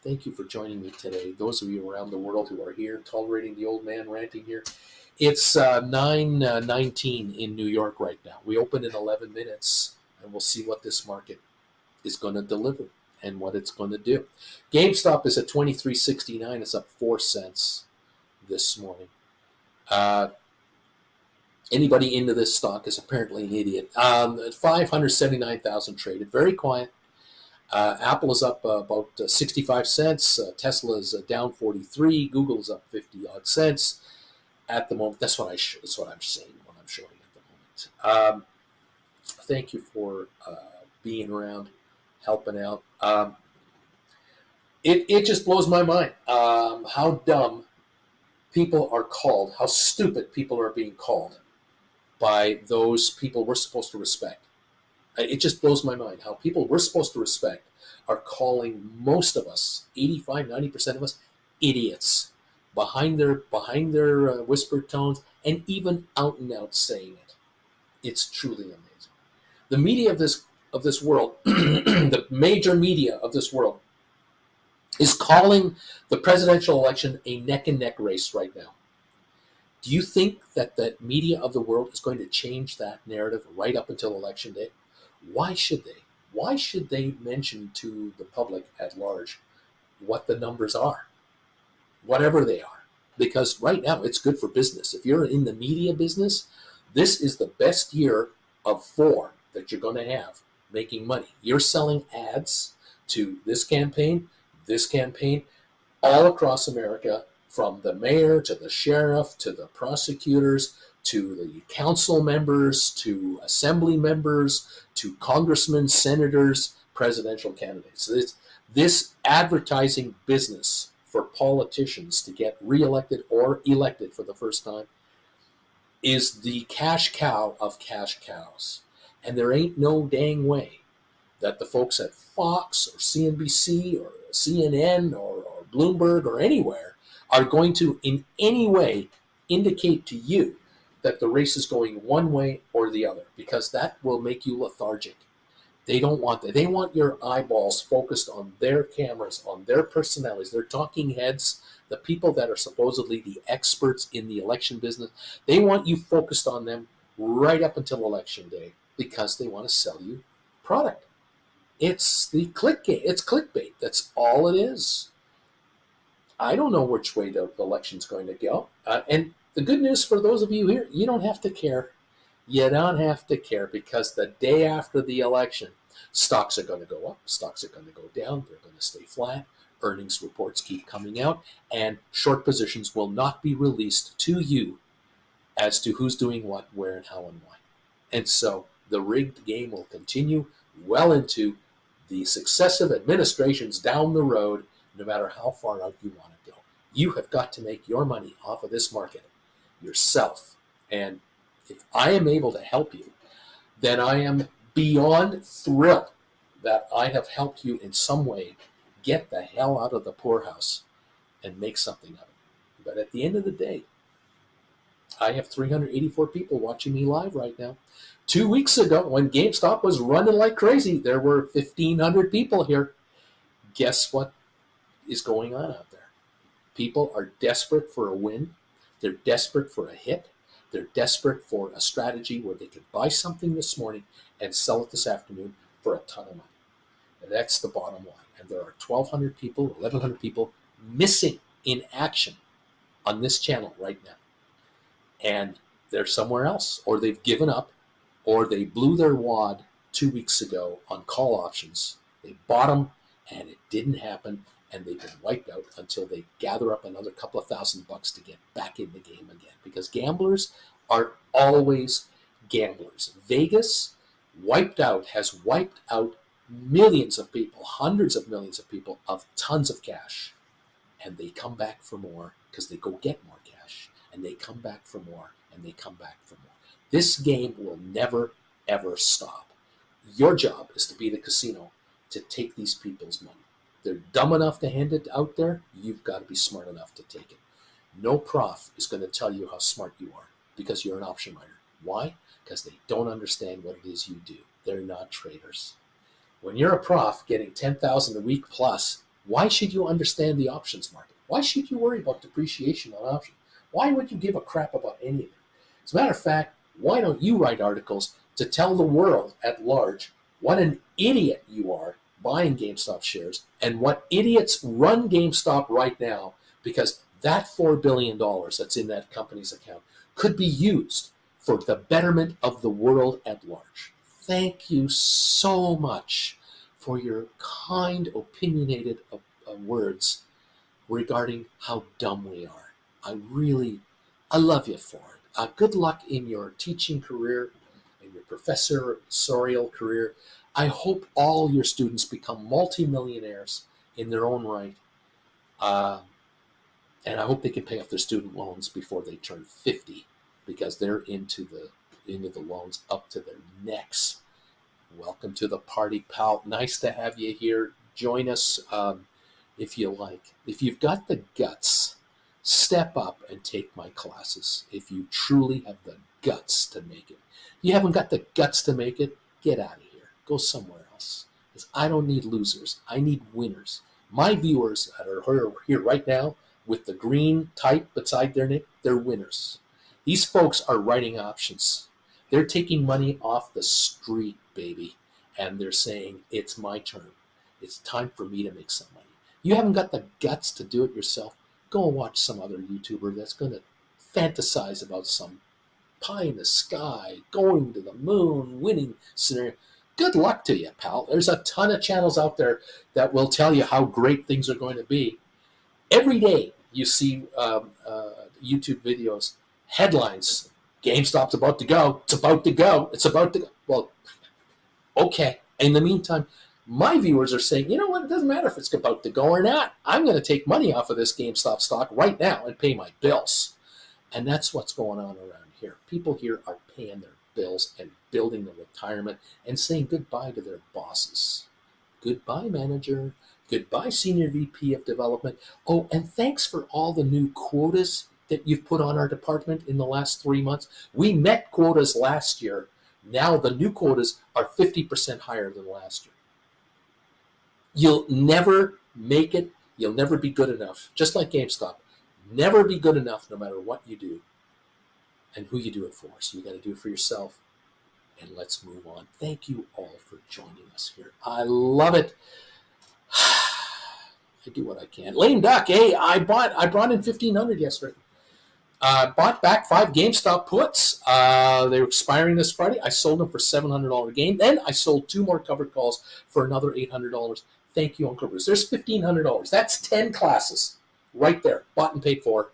Thank you for joining me today. Those of you around the world who are here tolerating the old man ranting here. It's 9:19 in New York right now. We open in 11 minutes, and we'll see what this market is going to deliver and what it's going to do. GameStop is at $23.69. It's up 4 cents this morning. Anybody into this stock is apparently an idiot. 579,000 traded, very quiet. Apple is up about 65 cents. Tesla is down 43. Google is up 50 odd cents at the moment. That's what I'm saying. What I'm showing at the moment. Thank you for being around, helping out. It just blows my mind how dumb people are called, how stupid people are being called by those people we're supposed to respect. It just blows my mind how people we're supposed to respect are calling most of us, 85, 90% of us, idiots behind their whispered tones and even out and out saying it. It's truly amazing. The media of this of this world, the major media of this world, is calling the presidential election a neck and neck race right now. Do you think that the media of the world is going to change that narrative right up until election day? Why should they? Why should they mention to the public at large what the numbers are, whatever they are? Because right now it's good for business. If you're in the media business, this is the best year of 4 that you're going to have making money. You're selling ads to this campaign, all across America, from the mayor to the sheriff to the prosecutors to the council members to assembly members to congressmen, senators, presidential candidates. This advertising business for politicians to get reelected or elected for the first time is the cash cow of cash cows. And there ain't no dang way that the folks at Fox or CNBC or CNN or Bloomberg or anywhere are going to in any way indicate to you that the race is going one way or the other, because that will make you lethargic. They don't want that. They want your eyeballs focused on their cameras, on their personalities, their talking heads, the people that are supposedly the experts in the election business. They want you focused on them right up until election day because they want to sell you product. It's the clickbait. It's clickbait. That's all it is. I don't know which way the election's going to go. And the good news for those of you here, you don't have to care. You don't have to care, because the day after the election, stocks are going to go up, stocks are going to go down, they're going to stay flat, earnings reports keep coming out, and short positions will not be released to you as to who's doing what, where, and how, and why. And so the rigged game will continue well into the successive administrations down the road, no matter how far out you want to go. You have got to make your money off of this market yourself. And if I am able to help you, then I am beyond thrilled that I have helped you in some way get the hell out of the poorhouse and make something of it. But at the end of the day, I have 384 people watching me live right now. 2 weeks ago, when GameStop was running like crazy, there were 1,500 people here. Guess what is going on out there? People are desperate for a win. They're desperate for a hit. They're desperate for a strategy where they could buy something this morning and sell it this afternoon for a ton of money. And that's the bottom line. And there are 1,200 people, 1,100 people missing in action on this channel right now. And they're somewhere else, or they've given up, or they blew their wad 2 weeks ago on call options. They bought them, and it didn't happen, and they've been wiped out until they gather up another couple of $1,000 to get back in the game again. Because gamblers are always gamblers. Vegas has wiped out millions of people, hundreds of millions of people, of tons of cash. And they come back for more because they go get more cash. And they come back for more, and they come back for more. This game will never, ever stop. Your job is to be the casino to take these people's money. They're dumb enough to hand it out there. You've got to be smart enough to take it. No prof is going to tell you how smart you are because you're an option writer. Why? Because they don't understand what it is you do. They're not traders. When you're a prof getting $10,000 a week plus, why should you understand the options market? Why should you worry about depreciation on options? Why would you give a crap about any of it? As a matter of fact, why don't you write articles to tell the world at large what an idiot you are buying GameStop shares and what idiots run GameStop right now, because that $4 billion that's in that company's account could be used for the betterment of the world at large. Thank you so much for your kind, opinionated words regarding how dumb we are. I love you for it. Good luck in your teaching career, in your professorial career. I hope all your students become multimillionaires in their own right. And I hope they can pay off their student loans before they turn 50, because they're into the loans up to their necks. Welcome to the party, pal. Nice to have you here. Join us if you like. If you've got the guts, step up and take my classes. If you truly have the guts to make it. If you haven't got the guts to make it, get out of here. go somewhere else. Because I don't need losers. I need winners. My viewers that are here right now with the green type beside their name, they're winners. These folks are writing options. They're taking money off the street, baby, and they're saying, it's my turn. It's time for me to make some money. You haven't got the guts to do it yourself. Go and watch some other YouTuber that's going to fantasize about some pie in the sky, going to the moon, winning scenario. Good luck to you, pal. There's a ton of channels out there that will tell you how great things are going to be. Every day you see YouTube videos, headlines, GameStop's about to go, it's about to go, it's about to go. Well, okay. In the meantime, my viewers are saying, you know what, it doesn't matter if it's about to go or not. I'm going to take money off of this GameStop stock right now and pay my bills. And that's what's going on around here. People here are paying their bills and building their retirement and saying goodbye to their bosses. Goodbye, manager. Goodbye, senior VP of development. Oh, and thanks for all the new quotas that you've put on our department in the last 3 months. We met quotas last year. Now the new quotas are 50% higher than last year. You'll never make it. You'll never be good enough. Just like GameStop. Never be good enough no matter what you do and who you do it for. So you got to do it for yourself. And let's move on. Thank you all for joining us here. I love it. I do what I can. Lame duck. Hey, I brought in 1,500 yesterday. Bought back 5 GameStop puts. They were expiring this Friday. I sold them for $700 gain. Then I sold 2 more covered calls for another $800. Thank you, Uncle Bru. There's $1,500. That's 10 classes right there. Bought and paid for.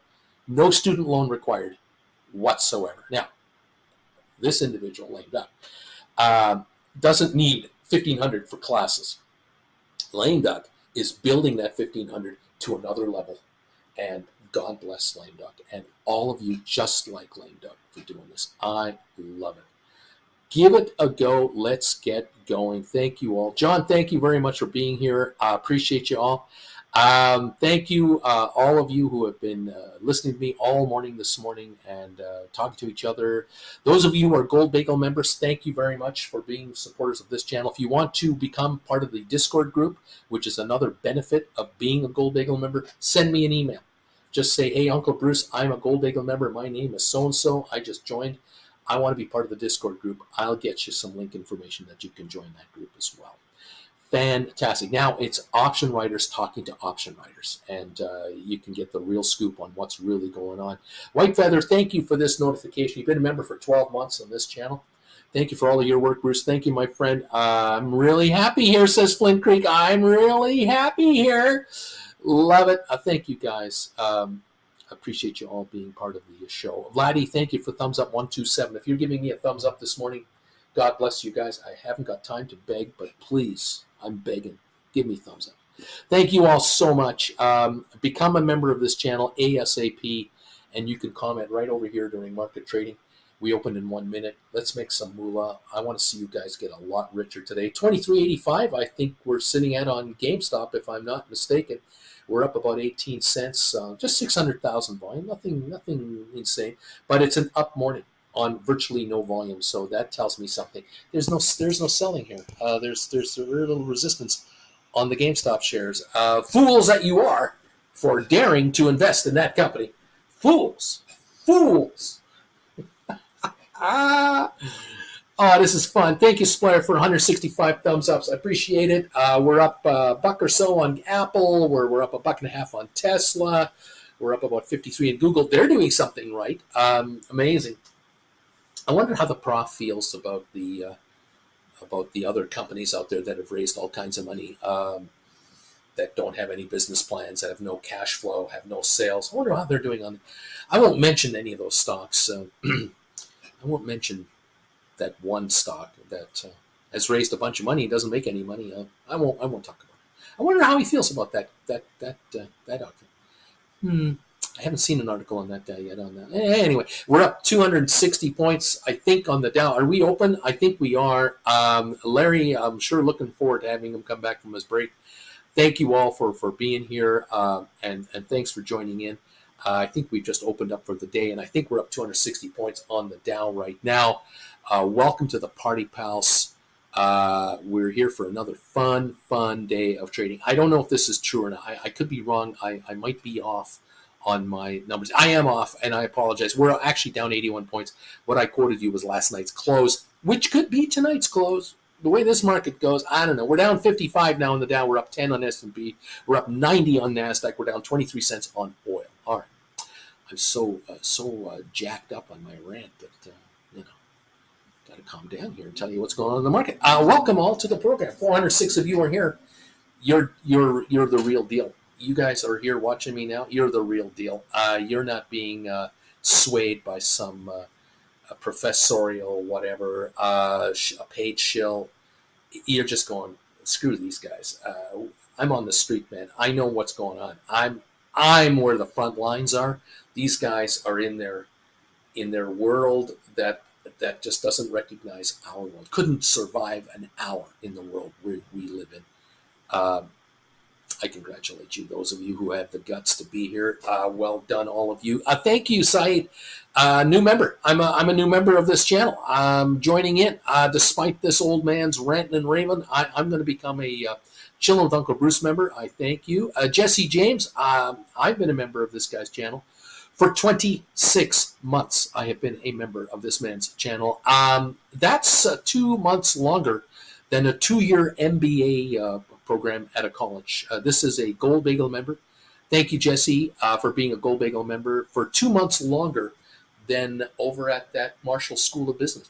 No student loan required whatsoever. Now, this individual, lame duck, doesn't need $1,500 for classes. Lame duck is building that $1,500 to another level. And God bless Lame Duck and all of you just like Lame Duck for doing this. I love it. Give it a go. Let's get going. Thank you all. John, thank you very much for being here. I appreciate you all. Thank you, all of you who have been listening to me all morning this morning and talking to each other. Those of you who are Gold Bagel members, thank you very much for being supporters of this channel. If you want to become part of the Discord group, which is another benefit of being a Gold Bagel member, send me an email. Just say, hey, Uncle Bruce, I'm a Gold Bagel member. My name is so-and-so. I just joined. I want to be part of the Discord group. I'll get you some link information that you can join that group as well. Fantastic. Now it's option writers talking to option writers, and you can get the real scoop on what's really going on. White Feather, thank you for this notification. You've been a member for 12 months on this channel. Thank you for all of your work, Bruce. Thank you, my friend. I'm really happy here, says Flint Creek. I'm really happy here. Love it. Thank you, guys. Appreciate you all being part of the show. Vladdy, thank you for thumbs up 127. If you're giving me a thumbs up this morning, God bless you guys. I haven't got time to beg, but please, I'm begging. Give me thumbs up. Thank you all so much. Become a member of this channel ASAP, and you can comment right over here during market trading. We opened in 1 minute. Let's make some moolah. I want to see you guys get a lot richer today. 23.85, I think we're sitting at on GameStop, if I'm not mistaken. We're up about 18 cents, just 600,000 volume, nothing insane, but it's an up morning on virtually no volume, so that tells me something. There's no selling here. There's a very little resistance on the GameStop shares. Fools that you are for daring to invest in that company. Fools. Oh, this is fun. Thank you, Splayer, for 165 thumbs ups. I appreciate it. We're up a buck or so on Apple. We're up $1.50 on Tesla. We're up about 53 in Google. They're doing something right. Amazing. I wonder how the prof feels about the other companies out there that have raised all kinds of money, that don't have any business plans, that have no cash flow, have no sales. I wonder how they're doing on. I won't mention any of those stocks. I won't mention that one stock that has raised a bunch of money and doesn't make any money. I won't talk about it. I wonder how he feels about that outfit. I haven't seen an article on that guy yet on that. Anyway, we're up 260 points, I think, on the Dow. Are we open? I think we are. Larry, I'm sure looking forward to having him come back from his break. Thank you all for being here, and thanks for joining in. I think we just opened up for the day, and I think we're up 260 points on the Dow right now. Welcome to the party, pals. We're here for another fun day of trading. I don't know if this is true or not. I could be wrong. I might be off on my numbers. I am off, and I apologize. We're actually down 81 points. What I quoted you was last night's close, which could be tonight's close. The way this market goes, I don't know. We're down 55 now in the Dow. We're up 10 on S&P. We're up 90 on NASDAQ. We're down 23 cents on oil. All right. I'm so jacked up on my rant that, you know, got to calm down here and tell you what's going on in the market. Welcome all to the program. 406 of you are here. You're the real deal. You guys are here watching me now. You're the real deal. You're not being swayed by some professorial whatever, a paid shill. You're just going, screw these guys. I'm on the street, man. I know what's going on. I'm where the front lines are. These guys are in their world that just doesn't recognize our world. Couldn't survive an hour in the world we live in. I congratulate you, those of you who have the guts to be here. Well done, all of you. Thank you, Saeed. New member. I'm a new member of this channel. I'm joining in. Despite this old man's ranting and raving, I'm going to become a Chillin' with Uncle Bruce member. I thank you. Jesse James, I've been a member of this guy's channel. For 26 months, I have been a member of this man's channel. That's 2 months longer than a 2-year MBA program at a college. This is a Gold Bagel member. Thank you, Jesse, for being a Gold Bagel member for 2 months longer than over at that Marshall School of Business.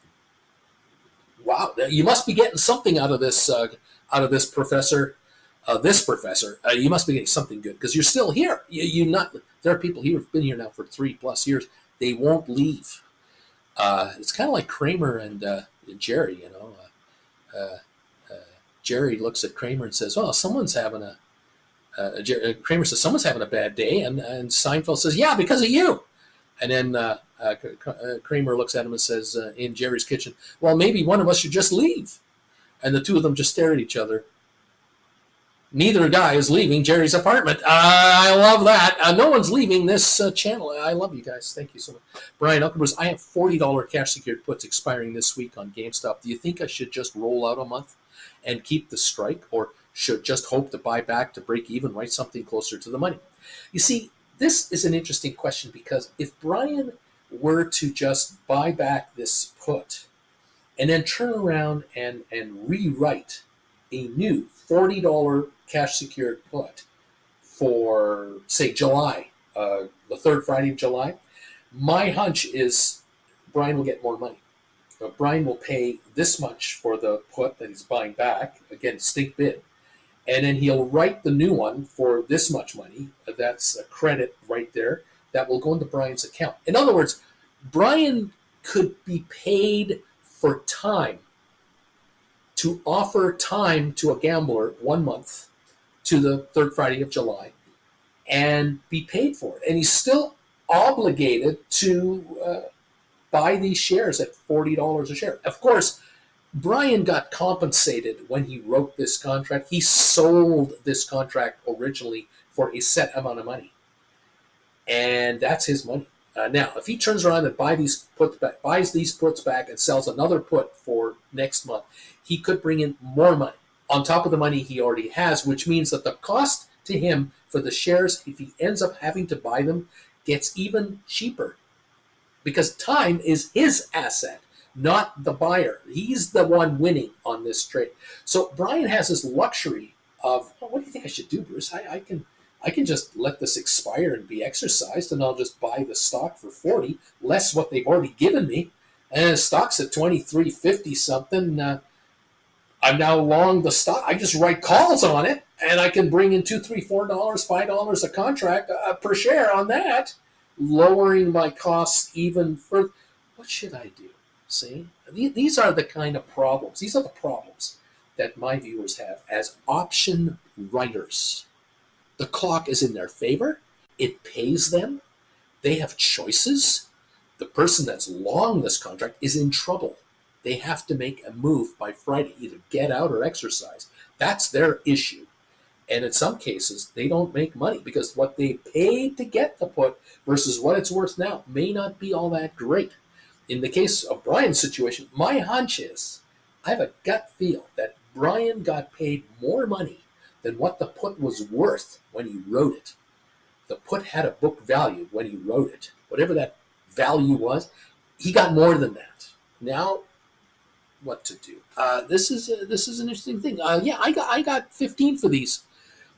Wow, you must be getting something out of this professor. You must be getting something good because you're still here. There are people here who've been here now for 3+ years. They won't leave. It's kind of like Kramer and Jerry. Jerry looks at Kramer and says, "Oh, someone's having Kramer says someone's having a bad day," and Seinfeld says, "Yeah, because of you." And then Kramer looks at him and says, in Jerry's kitchen, "Well, maybe one of us should just leave." And the two of them just stare at each other. Neither guy is leaving Jerry's apartment. I love that. No one's leaving this channel. I love you guys. Thank you so much. Brian, Uncle Bruce, I have $40 cash secured puts expiring this week on GameStop. Do you think I should just roll out a month and keep the strike, or should just hope to buy back to break even, write something closer to the money? You see, this is an interesting question because if Brian were to just buy back this put and then turn around and rewrite a new $40 cash secured put for, say, July, the third Friday of July, my hunch is Brian will get more money. Brian will pay this much for the put that he's buying back, again, stink bid, and then he'll write the new one for this much money. That's a credit right there that will go into Brian's account. In other words, Brian could be paid for time, to offer time to a gambler 1 month to the third Friday of July and be paid for it. And he's still obligated to buy these shares at $40 a share. Of course, Brian got compensated when he wrote this contract. He sold this contract originally for a set amount of money. And that's his money. Now, if he turns around and buys these puts back and sells another put for next month, he could bring in more money on top of the money he already has, which means that the cost to him for the shares, if he ends up having to buy them, gets even cheaper because time is his asset, not the buyer. He's the one winning on this trade. So Brian has this luxury of, well, what do you think I should do, Bruce? I can just let this expire and be exercised, and I'll just buy the stock for 40, less what they've already given me. And the stock's at 23.50 something. I'm now long the stock. I just write calls on it, and I can bring in $2, $3, $4, $5 a contract per share on that, lowering my costs even further. What should I do? See, these are the kind of problems. These are the problems that my viewers have as option writers. The clock is in their favor. It pays them. They have choices. The person that's long this contract is in trouble. They have to make a move by Friday, either get out or exercise. That's their issue. And in some cases, they don't make money because what they paid to get the put versus what it's worth now may not be all that great. In the case of Brian's situation, my hunch is I have a gut feel that Brian got paid more money than what the put was worth when he wrote it. The put had a book value when he wrote it. Whatever that value was, he got more than that. Now, what to do? This is an interesting thing. Yeah, I got 15 for these.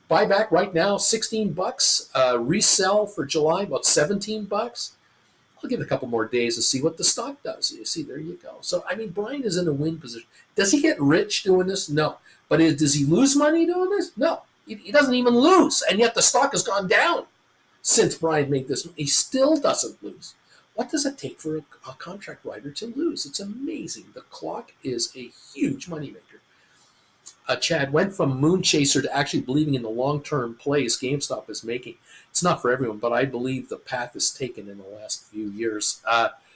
Buyback right now, $16. Resell for July about $17. I'll give it a couple more days to see what the stock does. You see, there you go. So, I mean, Brian is in a win position. Does he get rich doing this? No. But does he lose money doing this? No. He doesn't even lose. And yet the stock has gone down since Brian made this. He still doesn't lose. What does it take for a contract writer to lose? It's amazing. The clock is a huge moneymaker. Chad went from moon chaser to actually believing in the long-term plays GameStop is making. It's not for everyone, but I believe the path is taken in the last few years.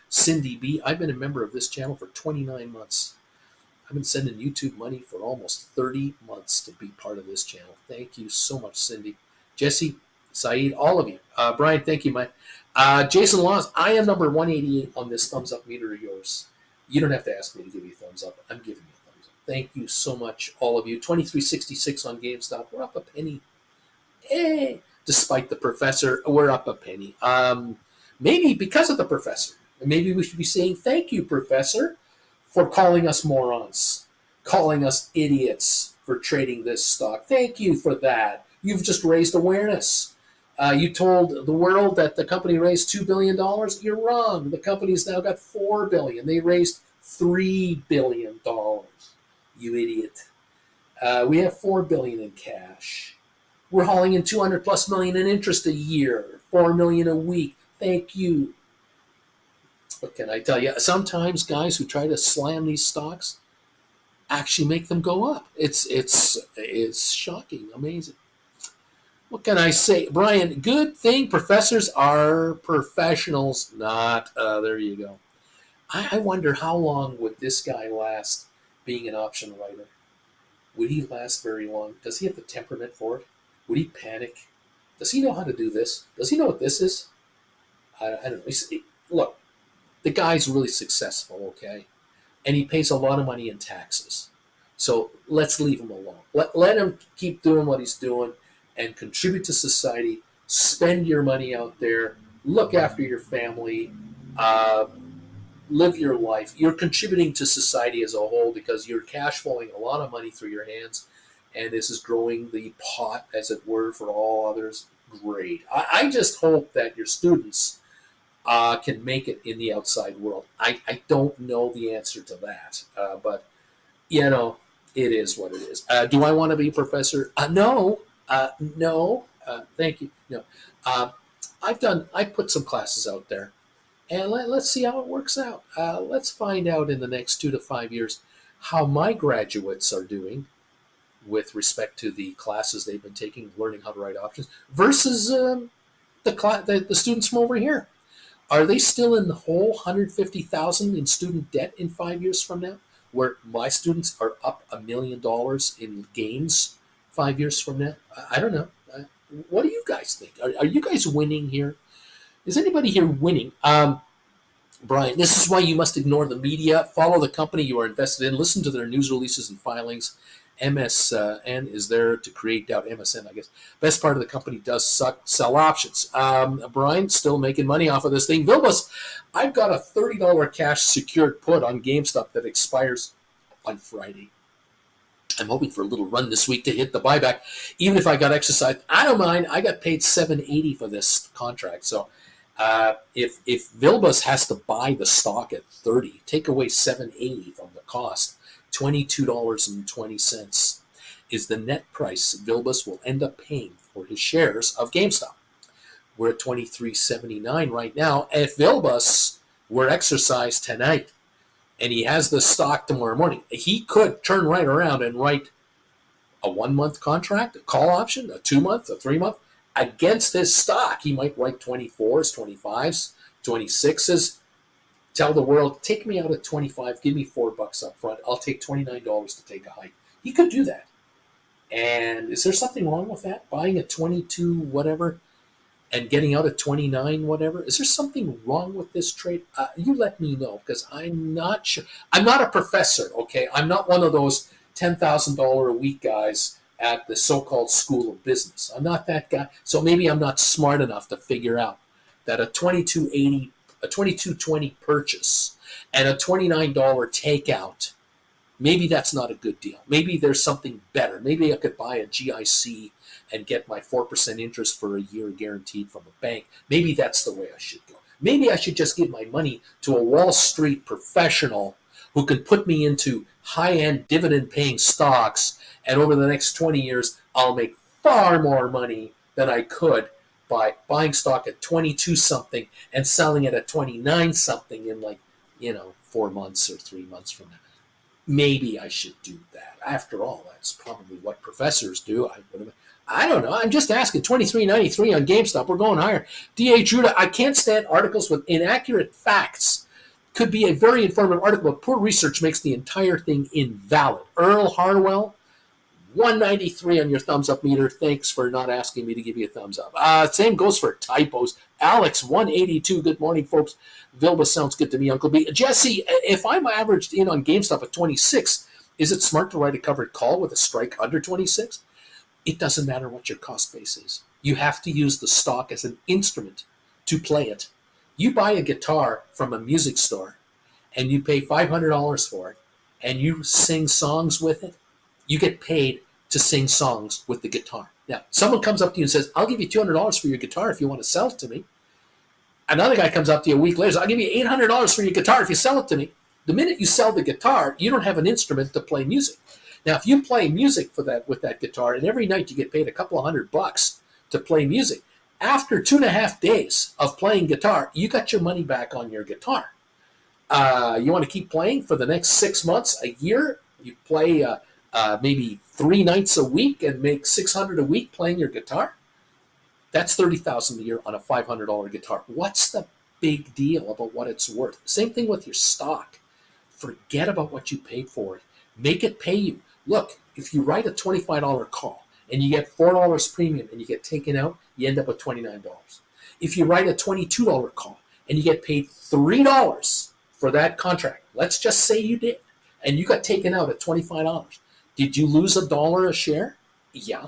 Cindy B, I've been a member of this channel for 29 months. I've been sending YouTube money for almost 30 months to be part of this channel. Thank you so much, Cindy. Jesse, Saeed, all of you. Brian, thank you, man. Jason Laws, I am number 188 on this thumbs up meter of yours. You don't have to ask me to give you a thumbs up. I'm giving you a thumbs up. Thank you so much, all of you. 2366 on GameStop. We're up a penny. Hey, despite the professor, we're up a penny. Maybe because of the professor. Maybe we should be saying thank you, professor, for calling us morons, calling us idiots for trading this stock. Thank you for that. You've just raised awareness. You told the world that the company raised $2 billion. You're wrong. The company's now got $4 billion. They raised $3 billion. You idiot. We have $4 billion in cash. We're hauling in $200+ million in interest a year, $4 million a week. Thank you. What can I tell you? Sometimes guys who try to slam these stocks actually make them go up. It's shocking, amazing. What can I say? Brian, good thing professors are professionals. Not, there you go. I wonder how long would this guy last being an option writer? Would he last very long? Does he have the temperament for it? Would he panic? Does he know how to do this? Does he know what this is? I don't know. Look, the guy's really successful, okay? And he pays a lot of money in taxes. So let's leave him alone. Let him keep doing what he's doing and contribute to society. Spend your money out there. Look after your family. Live your life. You're contributing to society as a whole because you're cash flowing a lot of money through your hands. And this is growing the pot, as it were, for all others. Great. I just hope that your students can make it in the outside world. I don't know the answer to that, but, you know, it is what it is. Do I want to be a professor? No. No. Thank you. No. I put some classes out there, and let's see how it works out. Let's find out in the next 2 to 5 years how my graduates are doing with respect to the classes they've been taking, learning how to write options, versus the students from over here. Are they still in the whole $150,000 in student debt in 5 years from now, where my students are up $1 million in gains 5 years from now? I don't know. What do you guys think? Are you guys winning here? Is anybody here winning? Brian, this is why you must ignore the media. Follow the company you are invested in. Listen to their news releases and filings. MSN is there to create doubt. MSN, I guess. Best part of the company does sell options. Brian, still making money off of this thing. Vilbus, I've got a $30 cash secured put on GameStop that expires on Friday. I'm hoping for a little run this week to hit the buyback. Even if I got exercised, I don't mind. I got paid $780 for this contract. So if Vilbus has to buy the stock at $30, take away $780 from the cost, $22.20 is the net price Vilbus will end up paying for his shares of GameStop. We're at $23.79 right now. If Vilbus were exercised tonight and he has the stock tomorrow morning, he could turn right around and write a 1-month contract, a call option, a 2-month, a 3-month. Against his stock, he might write 24s, 25s, 26s. Tell the world, take me out at 25, give me $4 up front. I'll take $29 to take a hike. He could do that. And is there something wrong with that? Buying at 22 whatever and getting out at 29, whatever. Is there something wrong with this trade? You let me know, because I'm not sure. I'm not a professor, okay? I'm not one of those $10,000 a week guys at the so-called school of business. I'm not that guy. So maybe I'm not smart enough to figure out that a 2280, a 2220 purchase and a $29 takeout, maybe that's not a good deal. Maybe there's something better. Maybe I could buy a GIC and get my 4% interest for a year guaranteed from a bank. Maybe that's the way I should go. Maybe I should just give my money to a Wall Street professional who can put me into high-end dividend-paying stocks, and over the next 20 years, I'll make far more money than I could by buying stock at 22 something and selling it at 29 something in 4 months or 3 months from now. Maybe I should do that. After all, that's probably what professors do. I don't know. I'm just asking. 23.93 on GameStop. We're going higher. D.H. Youre, I can't stand articles with inaccurate facts. Could be a very informative article, but poor research makes the entire thing invalid. Earl Harwell, 193 on your thumbs up meter. Thanks for not asking me to give you a thumbs up. Same goes for typos. Alex, 182. Good morning, folks. Vilba sounds good to me, Uncle B. Jesse, if I'm averaged in on GameStop at 26, is it smart to write a covered call with a strike under 26? It doesn't matter what your cost base is. You have to use the stock as an instrument to play it. You buy a guitar from a music store and you pay $500 for it and you sing songs with it, you get paid to sing songs with the guitar. Now, someone comes up to you and says, I'll give you $200 for your guitar if you want to sell it to me. Another guy comes up to you a week later, I'll give you $800 for your guitar if you sell it to me. The minute you sell the guitar, you don't have an instrument to play music. Now, if you play music with that guitar, and every night you get paid a couple of $100 to play music, after 2.5 days of playing guitar, you got your money back on your guitar. You want to keep playing for the next 6 months, a year? You play maybe 3 nights a week and make $600 a week playing your guitar? That's $30,000 a year on a $500 guitar. What's the big deal about what it's worth? Same thing with your stock. Forget about what you paid for it. Make it pay you. Look, if you write a $25 call and you get $4 premium and you get taken out, you end up with $29. If you write a $22 call and you get paid $3 for that contract, let's just say you did, and you got taken out at $25. Did you lose $1 a share? Yeah.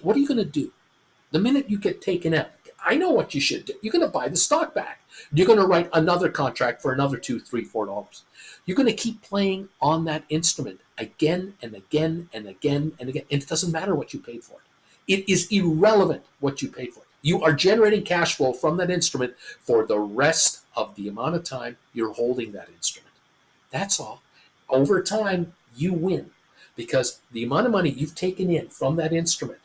What are you going to do? The minute you get taken out, I know what you should do. You're going to buy the stock back. You're going to write another contract for another $2, $3, $4. You're going to keep playing on that instrument again and again and again and again. And it doesn't matter what you paid for it. It is irrelevant what you paid for it. You are generating cash flow from that instrument for the rest of the amount of time you're holding that instrument. That's all. Over time, you win, because the amount of money you've taken in from that instrument,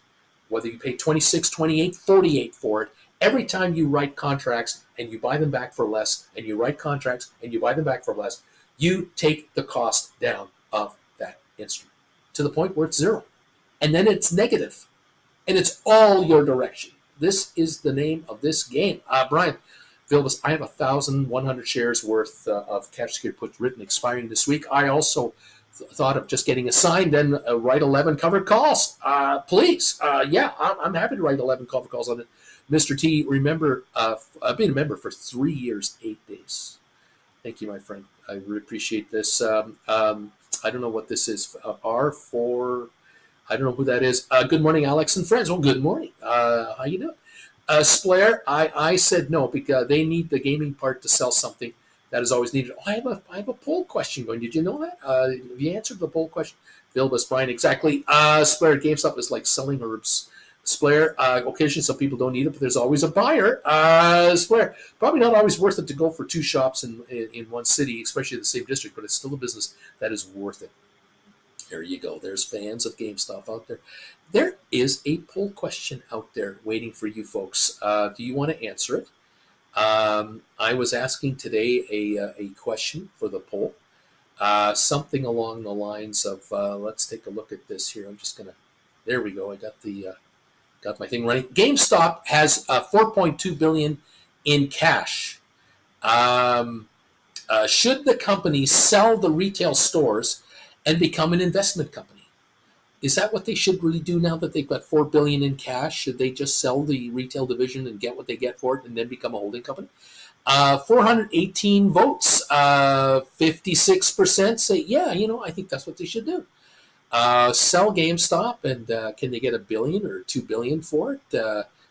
whether you pay 26, 28, 48 for it, every time you write contracts and you buy them back for less, and you write contracts and you buy them back for less, you take the cost down of that instrument to the point where it's zero. And then it's negative. And it's all your direction. This is the name of this game. Brian Vilbus, I have 1,100 shares worth of cash security puts written expiring this week. I also thought of just getting assigned and write 11 covered calls. Please. I'm happy to write 11 covered calls on it. Mr. T, remember, I've been a member for 3 years, 8 days. Thank you, my friend. I really appreciate this. I don't know what this is. R4, I don't know who that is. Good morning, Alex and friends. Well, good morning. How you doing? Splair, I said no, because they need the gaming part to sell something that is always needed. Oh, I have a poll question going. Did you know that? Have you answered the poll question? Vilbus, Brian, exactly. Splair, GameStop is like selling herbs. Splair, occasionally some people don't need it, but there's always a buyer. Splair, probably not always worth it to go for 2 shops in one city, especially in the same district, but it's still a business that is worth it. There you go. There's fans of GameStop out there. There is a poll question out there waiting for you folks. Do you want to answer it? I was asking today a question for the poll, something along the lines of, let's take a look at this here. I'm just going to, there we go. I got my thing running. GameStop has $4.2 billion in cash. Should the company sell the retail stores and become an investment company? Is that what they should really do now that they've got $4 billion in cash? Should they just sell the retail division and get what they get for it and then become a holding company? 418 votes, 56% say, yeah, I think that's what they should do. Sell GameStop, and can they get $1 billion or $2 billion for it?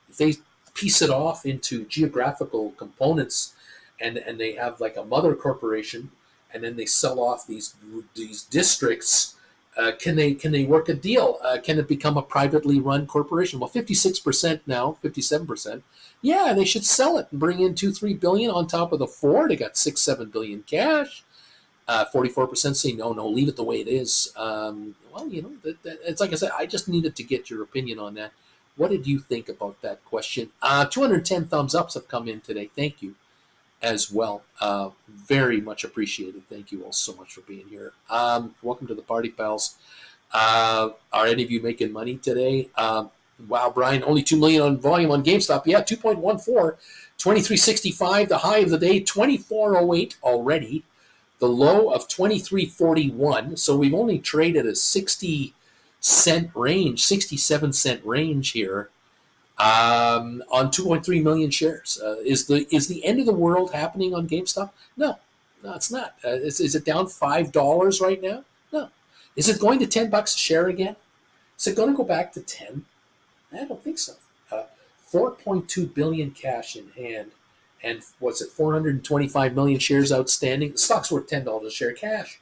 If they piece it off into geographical components, and they have like a mother corporation, and then they sell off these districts, can they work a deal? Can it become a privately run corporation? Well, 56% now, 57%. Yeah, they should sell it and bring in $2-3 billion on top of the four. They got $6-7 billion cash. 44% say no, leave it the way it is. Well, it's like I said, I just needed to get your opinion on that. What did you think about that question? 210 thumbs ups have come in today. Thank you as well. Very much appreciated. Thank you all so much for being here. Welcome to the party, pals. Are any of you making money today? Wow, Brian, only 2 million on volume on GameStop. Yeah, 2.14, 2365, the high of the day, 2408 already. The low of 23.41, so we've only traded a 60-cent range, 67-cent range here on 2.3 million shares. Is the end of the world happening on GameStop? No, it's not. Is it down $5 right now? No. Is it going to $10 a share again? Is it going to go back to 10? I don't think so. 4.2 billion cash in hand. And what's it, 425 million shares outstanding? The stock's worth $10 a share cash.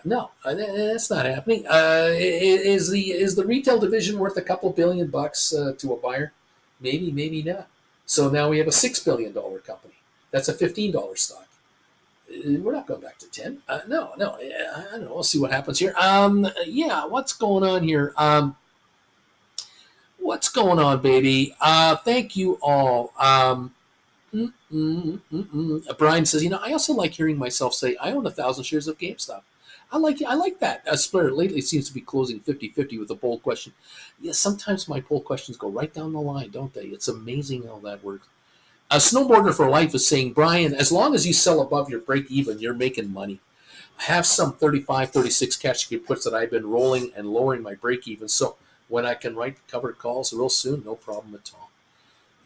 No, that's not happening. Is the retail division worth a couple $1 billion to a buyer? Maybe, maybe not. So now we have a $6 billion company. That's a $15 stock. We're not going back to 10. No. I don't know. We'll see what happens here. Yeah, what's going on here? What's going on, baby? Thank you all. Brian says, I also like hearing myself say, I own 1,000 shares of GameStop. I like that. Splitter lately seems to be closing 50-50 with a poll question. Yeah, sometimes my poll questions go right down the line, don't they? It's amazing how that works. A Snowboarder for Life is saying, Brian, as long as you sell above your break even, you're making money. I have some 35, 36 cash puts that I've been rolling and lowering my break even. So when I can write covered calls real soon, no problem at all.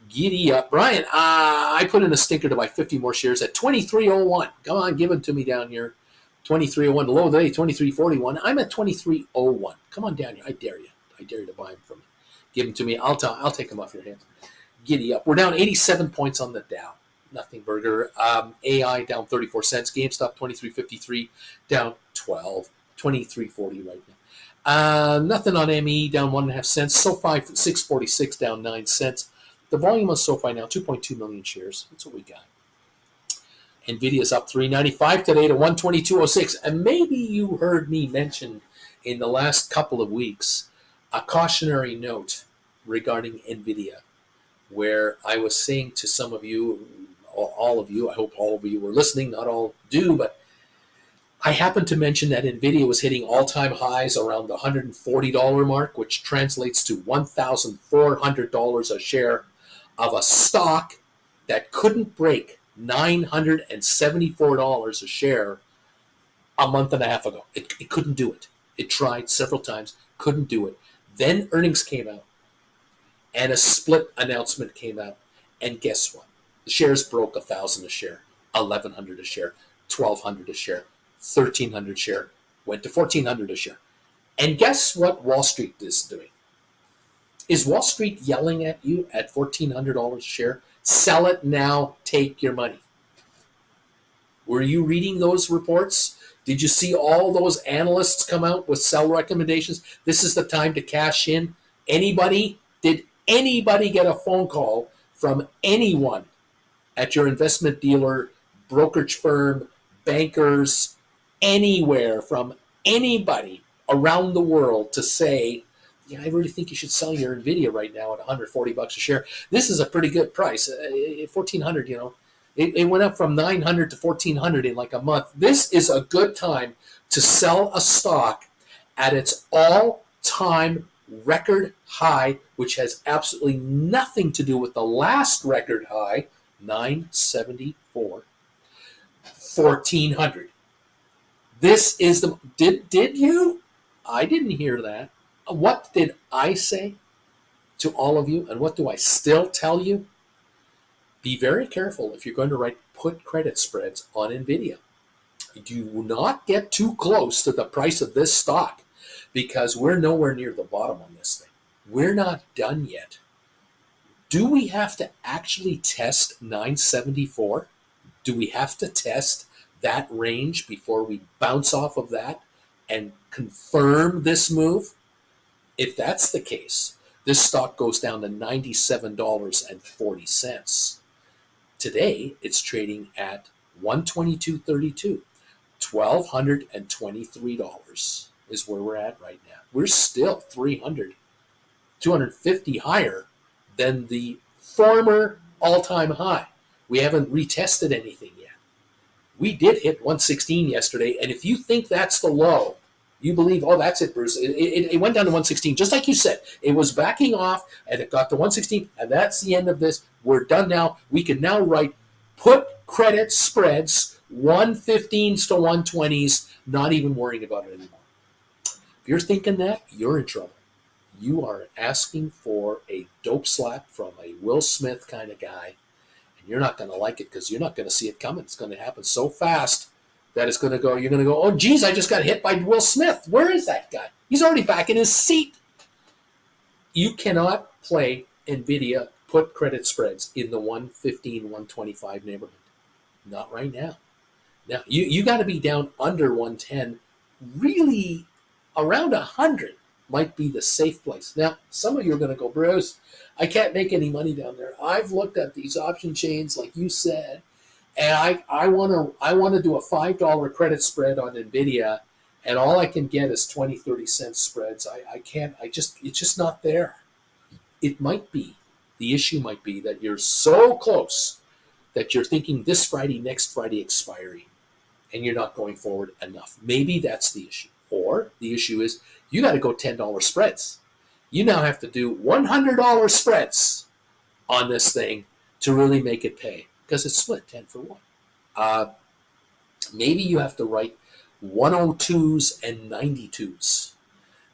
Giddy up. Brian, I put in a stinker to buy 50 more shares at 23.01. Come on, give them to me down here. 23.01. The low of the day, 23.41. I'm at 23.01. Come on down here. I dare you. I dare you to buy them from me. Give them to me. I'll take them off your hands. Giddy up. We're down 87 points on the Dow. Nothing burger. AI down 34 cents. GameStop 23.53 down 12. 23.40 right now. Nothing on ME down 1.5 cents. SoFi 6.46 down 9 cents. The volume on SoFi now, 2.2 million shares. That's what we got. NVIDIA's up 395 today to 122.06. And maybe you heard me mention in the last couple of weeks a cautionary note regarding NVIDIA, where I was saying to some of you, all of you, I hope all of you were listening, not all do, but I happened to mention that NVIDIA was hitting all-time highs around the $140 mark, which translates to $1,400 a share of a stock that couldn't break $974 a share a month and a half ago. It couldn't do it. It tried several times, couldn't do it. Then earnings came out, and a split announcement came out. And guess what? The shares broke $1,000 a share, $1,100 a share, $1,200 a share, $1,300 a share, went to $1,400 a share. And guess what Wall Street is doing? Is Wall Street yelling at you at $1,400 a share? Sell it now, take your money. Were you reading those reports? Did you see all those analysts come out with sell recommendations? This is the time to cash in. Anybody? Did anybody get a phone call from anyone at your investment dealer, brokerage firm, bankers, anywhere, from anybody around the world to say, yeah, I really think you should sell your NVIDIA right now at $140 a share. This is a pretty good price. $1,400, it went up from $900 to $1,400 in like a month. This is a good time to sell a stock at its all-time record high, which has absolutely nothing to do with the last record high, $974, $1,400. This is the did you? I didn't hear that. What did I say to all of you? And what do I still tell you? Be very careful if you're going to write put credit spreads on NVIDIA. Do not get too close to the price of this stock, because we're nowhere near the bottom on this thing. We're not done yet. Do we have to actually test 974? Do we have to test that range before we bounce off of that and confirm this move? If that's the case, this stock goes down to $97.40. Today, it's trading at $122.32. $1,223 is where we're at right now. We're still 250 higher than the former all-time high. We haven't retested anything yet. We did hit 116 yesterday, and if you think that's the low, you believe, oh, that's it, Bruce. It went down to 116, just like you said. It was backing off, and it got to 116, and that's the end of this. We're done now. We can now write put credit spreads, 115s to 120s, not even worrying about it anymore. If you're thinking that, you're in trouble. You are asking for a dope slap from a Will Smith kind of guy, and you're not going to like it because you're not going to see it coming. It's going to happen so fast that it's going to go, you're going to go, oh, geez, I just got hit by Will Smith. Where is that guy? He's already back in his seat. You cannot play NVIDIA put credit spreads in the 115, 125 neighborhood. Not right now. Now, you got to be down under 110. Really, around 100 might be the safe place. Now, some of you are going to go, Bruce, I can't make any money down there. I've looked at these option chains, like you said, and I want to do a $5 credit spread on NVIDIA, and all I can get is 20, 30 cent spreads. It's just not there. It might be, the issue might be that you're so close that you're thinking this Friday, next Friday expiry, and you're not going forward enough. Maybe that's the issue. Or the issue is you got to go $10 spreads. You now have to do $100 spreads on this thing to really make it pay, because it's split 10 for 1. Maybe you have to write 102s and 92s.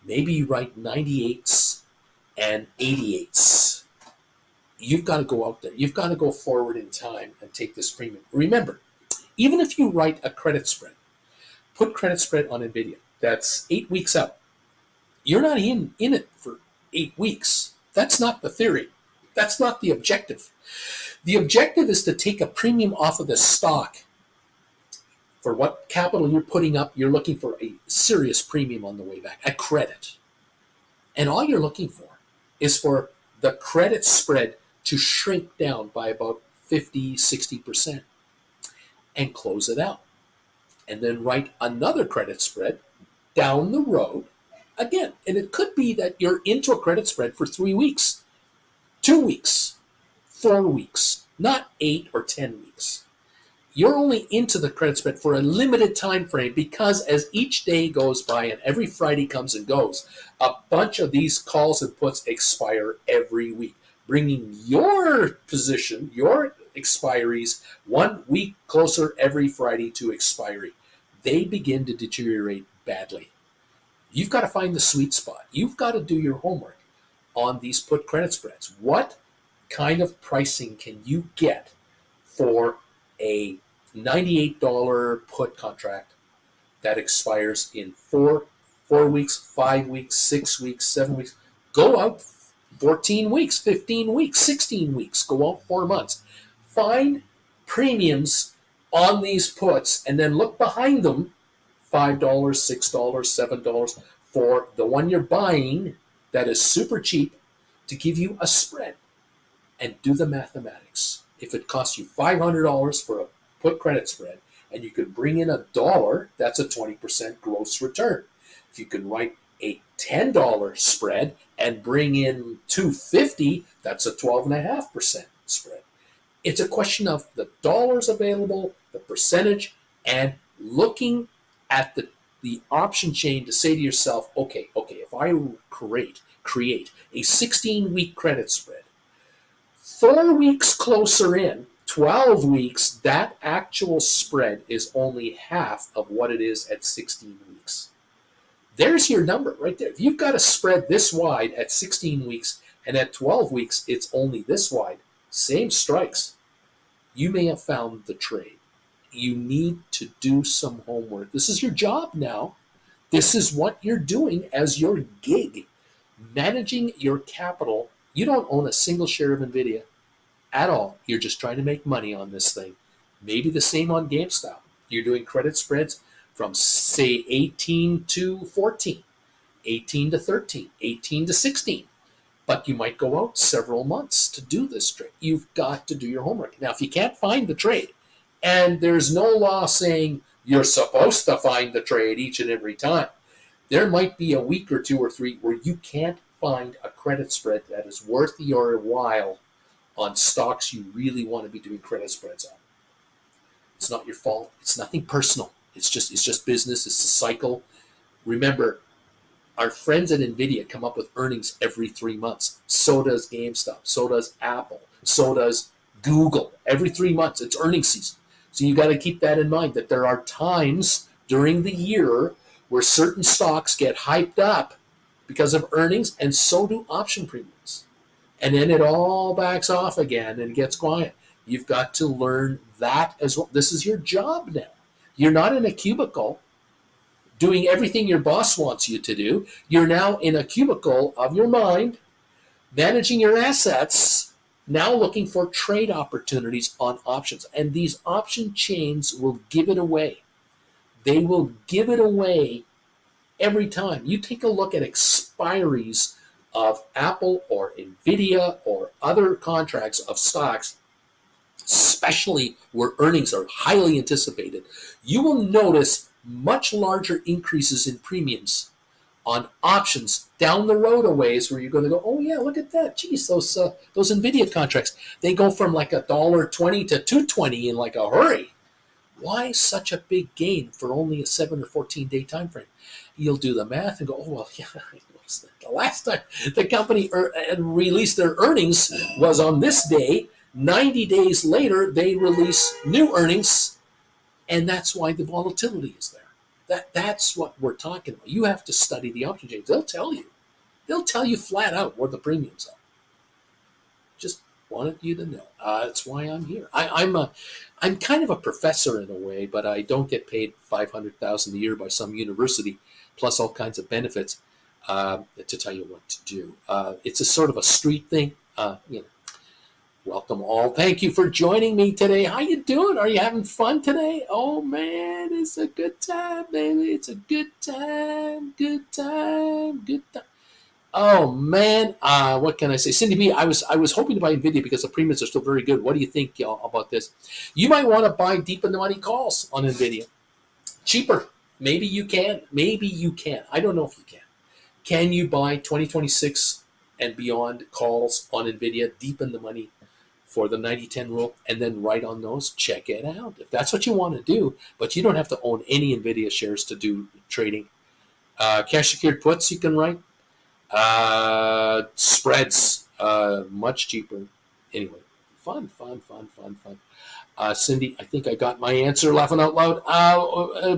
Maybe you write 98s and 88s. You've got to go out there. You've got to go forward in time and take this premium. Remember, even if you write a credit spread, put credit spread on NVIDIA, that's 8 weeks out. You're not in it for 8 weeks. That's not the theory. That's not the objective. The objective is to take a premium off of the stock. For what capital you're putting up, you're looking for a serious premium on the way back, a credit. And all you're looking for is for the credit spread to shrink down by about 50, 60% and close it out. And then write another credit spread down the road again. And it could be that you're into a credit spread for 3 weeks, 2 weeks, 4 weeks, not 8 or 10 weeks. You're only into the credit spread for a limited time frame, because as each day goes by and every Friday comes and goes, a bunch of these calls and puts expire every week, bringing your position, your expiries, 1 week closer every Friday to expiry. They begin to deteriorate badly. You've got to find the sweet spot. You've got to do your homework on these put credit spreads. What kind of pricing can you get for a $98 put contract that expires in 4 weeks, 5 weeks, 6 weeks, 7 weeks? Go out 14 weeks, 15 weeks, 16 weeks. Go out 4 months. Find premiums on these puts and then look behind them, $5, $6, $7 for the one you're buying that is super cheap, to give you a spread, and do the mathematics. If it costs you $500 for a put credit spread and you can bring in $1, that's a 20% gross return. If you can write a $10 spread and bring in $250, that's a 12.5% spread. It's a question of the dollars available, the percentage, and looking at the option chain to say to yourself, okay, if I create a 16-week credit spread, 4 weeks closer in, 12 weeks, that actual spread is only half of what it is at 16 weeks. There's your number right there. If you've got a spread this wide at 16 weeks and at 12 weeks it's only this wide, same strikes, you may have found the trade. You need to do some homework. This is your job now. This is what you're doing as your gig. Managing your capital. You don't own a single share of NVIDIA at all. You're just trying to make money on this thing. Maybe the same on GameStop. You're doing credit spreads from, say, 18 to 14, 18 to 13, 18 to 16. But you might go out several months to do this trade. You've got to do your homework. Now, if you can't find the trade, and there's no law saying you're supposed to find the trade each and every time, there might be a week or two or three where you can't find a credit spread that is worth your while on stocks you really want to be doing credit spreads on. It's not your fault. It's nothing personal. It's just business. It's a cycle. Remember, our friends at NVIDIA come up with earnings every 3 months. So does GameStop. So does Apple. So does Google. Every 3 months, it's earnings season. So you got to keep that in mind, that there are times during the year where certain stocks get hyped up because of earnings, and so do option premiums. And then it all backs off again and gets quiet. You've got to learn that as well. This is your job now. You're not in a cubicle doing everything your boss wants you to do. You're now in a cubicle of your mind, managing your assets, now looking for trade opportunities on options. And these option chains will give it away. They will give it away every time. You take a look at expiries of Apple or NVIDIA or other contracts of stocks, especially where earnings are highly anticipated, you will notice much larger increases in premiums on options down the road a ways, where you're going to go, oh yeah, look at that. Geez, those NVIDIA contracts, they go from like $1.20 to $2.20 in like a hurry. Why such a big gain for only a 7 or 14 day time frame? You'll do the math and go, oh well, yeah, the last time the company released their earnings was on this day. 90 days later, they release new earnings, and that's why the volatility is there. That's what we're talking about. You have to study the option chains. They'll tell you. They'll tell you flat out what the premiums are. Just wanted you to know. That's why I'm here. I'm kind of a professor in a way, but I don't get paid $500,000 a year by some university, plus all kinds of benefits to tell you what to do. It's a sort of a street thing. Welcome all. Thank you for joining me today. How you doing? Are you having fun today? Oh man, it's a good time, baby. It's a good time. Good time. Good time. Oh man, what can I say? Cindy B, I was hoping to buy NVIDIA because the premiums are still very good. What do you think, y'all, about this? You might want to buy deep in the money calls on NVIDIA. Cheaper. Maybe you can. Maybe you can. I don't know if you can. Can you buy 2026 and beyond calls on NVIDIA deep in the money for the 90-10 rule, and then write on those? Check it out if that's what you want to do. But you don't have to own any NVIDIA shares to do trading. Cash secured puts you can write. Spreads, much cheaper. Anyway, fun. Cindy, I think I got my answer, laughing out loud.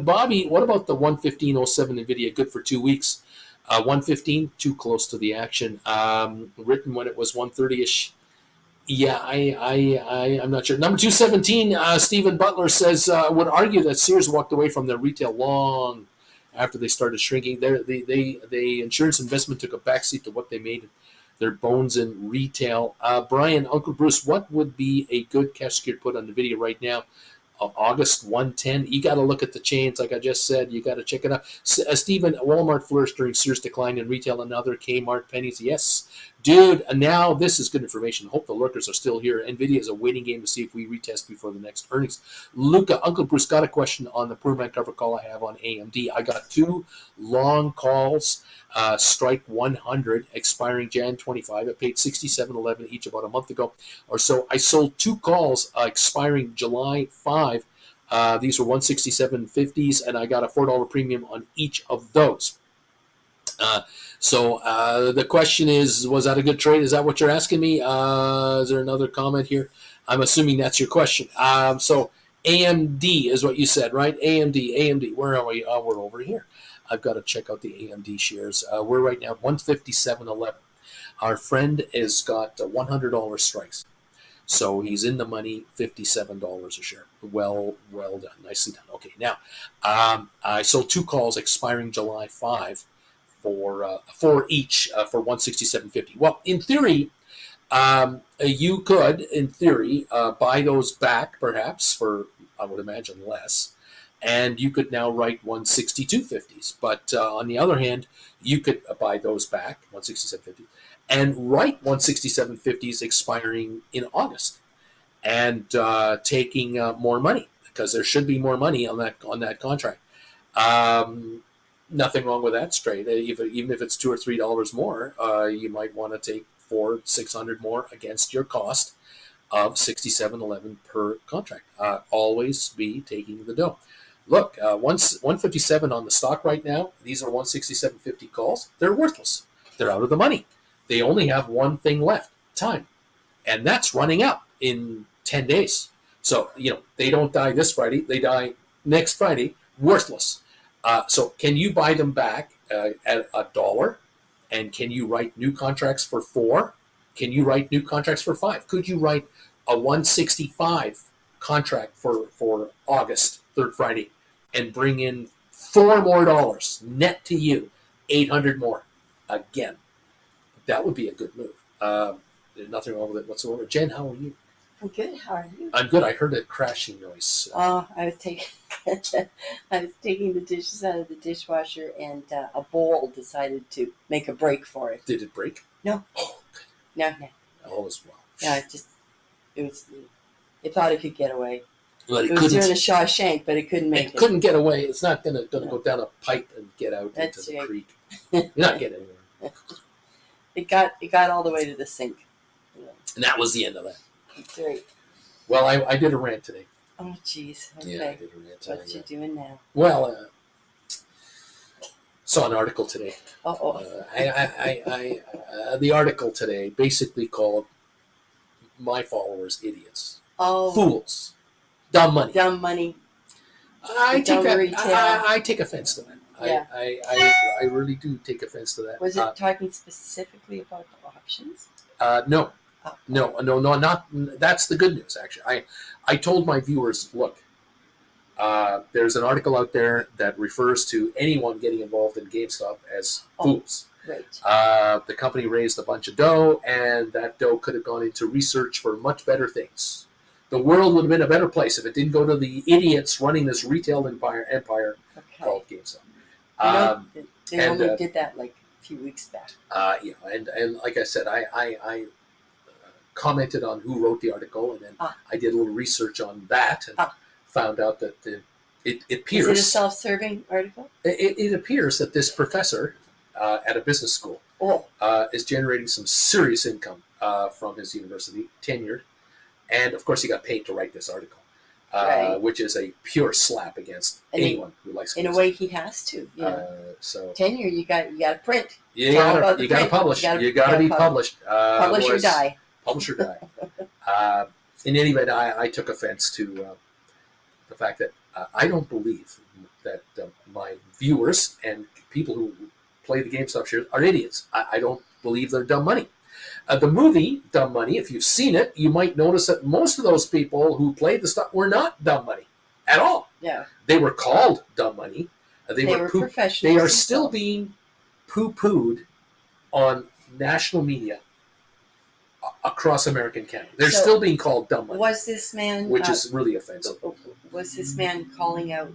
Bobby, what about the 115.07 NVIDIA? Good for 2 weeks. 115, too close to the action. Written when it was 130-ish. Yeah, I'm not sure. Number 217, Stephen Butler says, would argue that Sears walked away from their retail long after they started shrinking. The insurance investment took a backseat to what they made their bones in retail. Brian, Uncle Bruce, what would be a good cash secured put on NVIDIA right now? August 110. You got to look at the chains, like I just said. You got to check it out. Stephen, Walmart flourished during Sears' decline in retail, and other Kmart, Pennies. Yes, dude. Now this is good information. Hope the lurkers are still here. NVIDIA is a waiting game to see if we retest before the next earnings. Luca, Uncle Bruce got a question on the Poor Man cover call I have on AMD. I got 2 long calls. Strike 100 expiring Jan 25. I paid $67.11 each about a month ago or so. I sold 2 calls expiring July 5. These were 167.50s, and I got a $4 premium on each of those. So the question is, was that a good trade? Is that what you're asking me? Is there another comment here? I'm assuming that's your question. So AMD is what you said, right? AMD. Where are we? We're over here. I've got to check out the AMD shares. We're right now 157.11. Our friend has got $100 strikes. So he's in the money, $57 a share. Well done. Nicely done. Okay, now I sold 2 calls expiring July 5 for each for 167.50. Well, in theory, you could, in theory, buy those back perhaps for, I would imagine, less. And you could now write 162.50s. But on the other hand, you could buy those back, 167.50, and write 167.50s expiring in August, and taking more money, because there should be more money on that contract. Nothing wrong with that straight. Even if it's $2 or $3 more, you might want to take $400-600 more against your cost of 67.11 per contract. Always be taking the dough. Look, 157 on the stock right now. These are 167.50 calls. They're worthless. They're out of the money. They only have one thing left: time, and that's running out in 10 days. So they don't die this Friday. They die next Friday. Worthless. So can you buy them back at $1? And can you write new contracts for $4? Can you write new contracts for $5? Could you write a 165 contract for August, third Friday, and bring in $4 more net to you, 800 more? Again, that would be a good move. There's nothing wrong with it whatsoever. Jen, how are you?
I'm good. How are you?
I'm good. I heard a crashing noise.
I was taking the dishes out of the dishwasher, and a bowl decided to make a break for it.
Did it break?
No.
Oh, good.
No.
All is well.
Yeah, it thought it could get away.
Well,
it was doing a Shawshank, but it couldn't make it.
It couldn't get away. It's not going to go down a pipe and get out into the creek. You're not getting anywhere.
It got all the way to the sink.
And that was the end of that.
That's right.
Well, I did a rant today.
Oh, jeez. Okay.
Yeah, I did a rant today.
What you doing now?
Well, saw an article today. The article today basically called my followers idiots, fools, dumb money.
Dumb money.
I take offense to that. Yeah. I really do take offense to that.
Was it talking specifically about options?
No. No, not. That's the good news, actually. I told my viewers, look, there's an article out there that refers to anyone getting involved in GameStop as fools.
Right.
The company raised a bunch of dough, and that dough could have gone into research for much better things. The world would have been a better place if it didn't go to the idiots running this retail empire called GameStop.
They only did that like a few weeks back.
And like I said, I commented on who wrote the article, and then I did a little research on that and found out that it appears...
Is it a self-serving article?
It appears that this professor at a business school is generating some serious income from his university, tenured, and of course he got paid to write this article, which is a pure slap against anyone who likes
in a way he has to.
So
tenure, you got to print.
You got to publish. You got to be published.
Publish or die.
Publish or die. In any event, I took offense to the fact that I don't believe that my viewers and people who play the GameStop shares are idiots. I don't believe they're dumb money. The movie Dumb Money, if you've seen it, you might notice that most of those people who played the stuff were not dumb money at all.
Yeah.
They were called dumb money. They were
professionals.
They are still being poo-pooed on national media across American Canada. They're still being called dumb money.
Was this man...
Which is really offensive.
Was this man calling out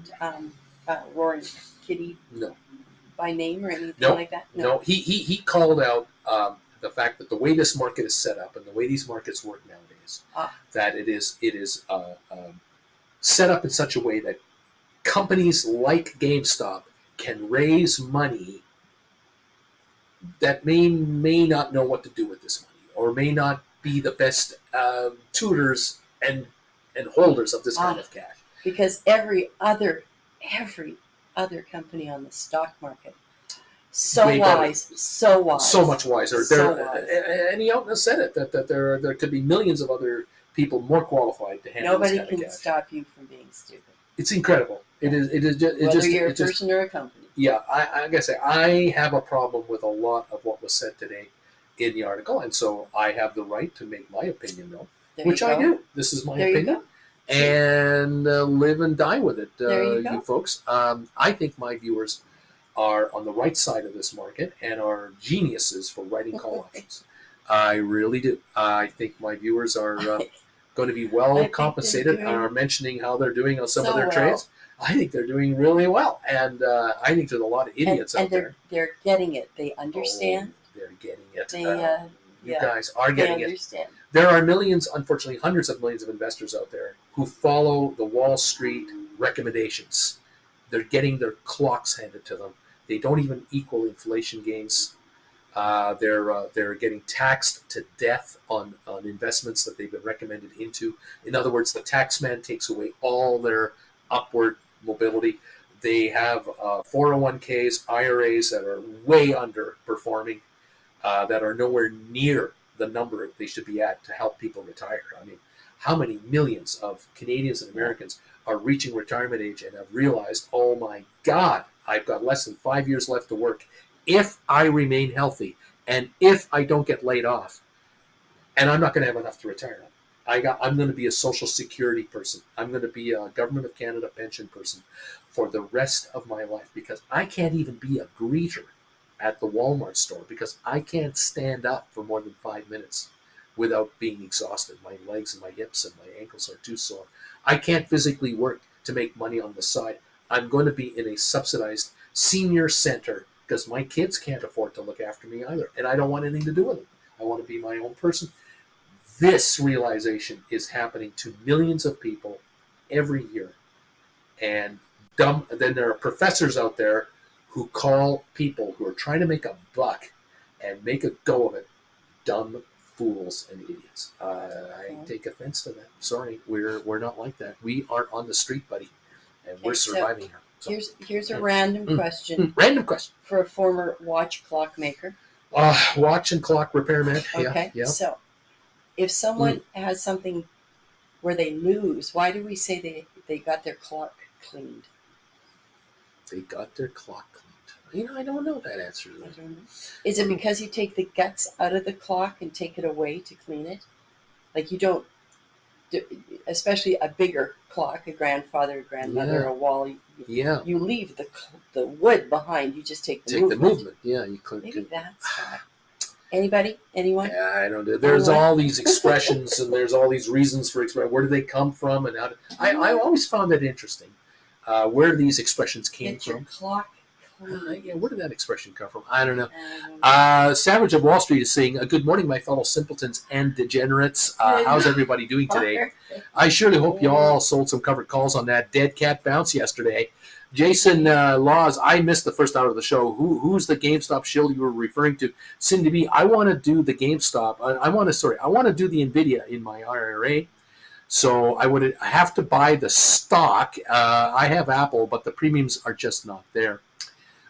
Roaring Kitty by name or anything like that?
No. He called out the fact that the way this market is set up and the way these markets work nowadays, that it is set up in such a way that companies like GameStop can raise money that may not know what to do with this money, or may not be the best tutors and holders of this kind of cash.
Because every other company on the stock market, so much wiser.
And he said it that there could be millions of other people more qualified to handle
Nobody
this kind
can
of cash.
stop you from being stupid.
It's incredible. It is. It is just.
Whether you're a person or a company.
Yeah, I gotta say, I have a problem with a lot of what was said today in the article, and so I have the right to make my opinion known, which I do. This is my opinion, and live and die with it, you folks. I think my viewers are on the right side of this market and are geniuses for writing call options. I really do. I think my viewers are going to be well compensated, are mentioning how they're doing on some of their trades. I think they're doing really well, and I think there's a lot of idiots out there.
They're getting it. They understand.
They're getting it.
You
guys are getting
it.
There are millions, unfortunately, hundreds of millions of investors out there who follow the Wall Street recommendations. They're getting their clocks handed to them. They don't even equal inflation gains. They're getting taxed to death on investments that they've been recommended into. In other words, the tax man takes away all their upward mobility. They have 401ks, IRAs that are way underperforming, that are nowhere near the number they should be at to help people retire. I mean, how many millions of Canadians and Americans are reaching retirement age and have realized, oh my God, I've got less than 5 years left to work if I remain healthy and if I don't get laid off, and I'm not going to have enough to retire on. I'm going to be a Social Security person. I'm going to be a Government of Canada pension person for the rest of my life, because I can't even be a greeter at the Walmart store because I can't stand up for more than 5 minutes without being exhausted. My legs and my hips and my ankles are too sore. I can't physically work to make money on the side. I'm going to be in a subsidized senior center because my kids can't afford to look after me either, and I don't want anything to do with them. I want to be my own person. This realization is happening to millions of people every year. And then there are professors out there who call people who are trying to make a buck and make a go of it dumb fools and idiots. I take offense to that. Sorry, we're not like that. We are on the street, buddy, and we're surviving here.
So, here's a random question.
Random question
for a former watch clock maker.
Watch and clock repairman.
Okay. Yeah. So, if someone has something where they lose, why do we say they got their clock cleaned?
They got their clock cleaned. I don't know that answer to that. I don't know.
Is it because you take the guts out of the clock and take it away to clean it? Like you don't, especially a bigger clock, a grandfather, a grandmother, a wall. You leave the wood behind. You just take the movement.
Yeah, you could.
Maybe that's why. Anybody? Anyone?
Yeah, I don't know. There's all these expressions and there's all these reasons for expression. Where do they come from? And how? I always found that interesting. Where these expressions came from.
Your clock.
Where did that expression come from? I don't know. Savage of Wall Street is saying, good morning, my fellow simpletons and degenerates. How's everybody doing today? I surely hope you all sold some covered calls on that dead cat bounce yesterday. Jason Laws, I missed the first hour of the show. Who's the GameStop shill you were referring to? Cindy B, I want to do the GameStop. I want to do the NVIDIA in my IRA. So I would have to buy the stock. I have Apple, but the premiums are just not there.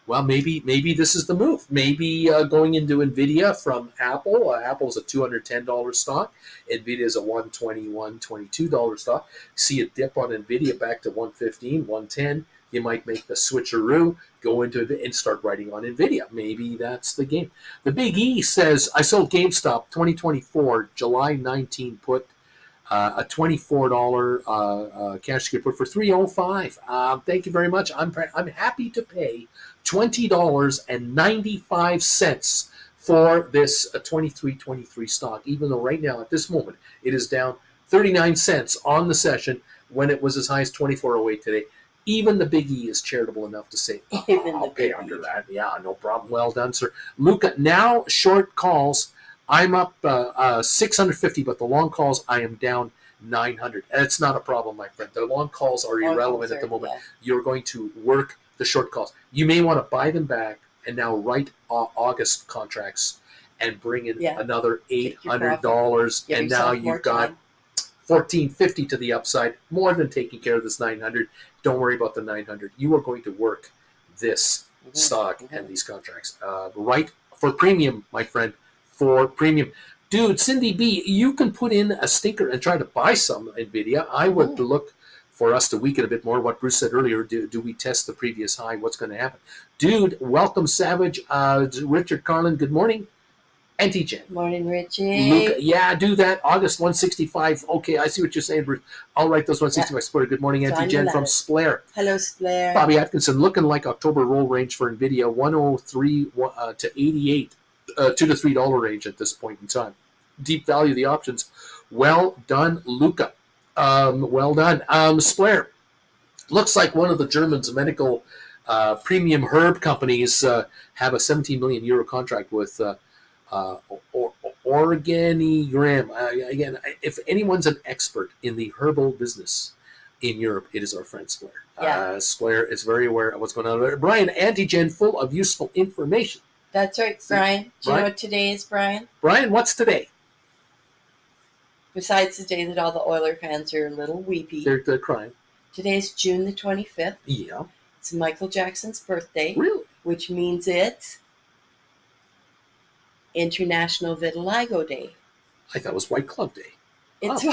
Well, maybe this is the move. Maybe going into NVIDIA from Apple. Apple's a $210 stock. NVIDIA is a $120, $122 stock. See a dip on NVIDIA back to $115, $110. You might make the switcheroo, go into it, and start writing on NVIDIA. Maybe that's the game. The Big E says, I sold GameStop 2024, July 19 put, a $24 cash ticket put for $305. Thank you very much. I'm happy to pay $20.95 for this 23 stock, even though right now at this moment it is down 39 cents on the session when it was as high as 24.08 today. Even the Big E is charitable enough to say, I'll pay under that. Yeah, no problem. Well done, sir. Luca, now short calls. I'm up 650, but the long calls, I am down 900. And it's not a problem, my friend. The long calls are irrelevant at the moment. Yeah. You're going to work the short calls. You may want to buy them back and now write August contracts and bring in another $800. And now you've got $1,450 to the upside, more than taking care of this 900. Don't worry about the 900. You are going to work this stock and these contracts. Right for premium, my friend, for premium. Dude, Cindy B, you can put in a stinker and try to buy some NVIDIA. I would look for us to weaken a bit more. What Bruce said earlier, do we test the previous high? What's going to happen? Dude, welcome, Savage. Richard Carlin, good morning. Anti-Gen.
Morning, Richie.
Luca, yeah, do that. August 165. Okay, I see what you're saying, Bruce. I'll write those 165 supporter. Good morning, Anti-Gen from Splair.
Hello, Splair.
Bobby Atkinson, looking like October roll range for NVIDIA, 103 to 88, $2 to $3 range at this point in time. Deep value, the options. Well done, Luca. Well done. Splair. Looks like one of the German's medical premium herb companies have a 17 million euro contract with Organigram. Again, if anyone's an expert in the herbal business in Europe, it is our friend Splair.
Yeah.
Splair is very aware of what's going on there. Brian, Anti-Gen, full of useful information.
That's right, Brian. Do you know what today is, Brian?
Brian, what's today?
Besides the day that all the Oiler fans are a little weepy.
They're crying.
Today's June the 25th.
Yeah.
It's Michael Jackson's birthday.
Really?
Which means it's International Vitiligo Day.
I thought it was White Glove Day.
It's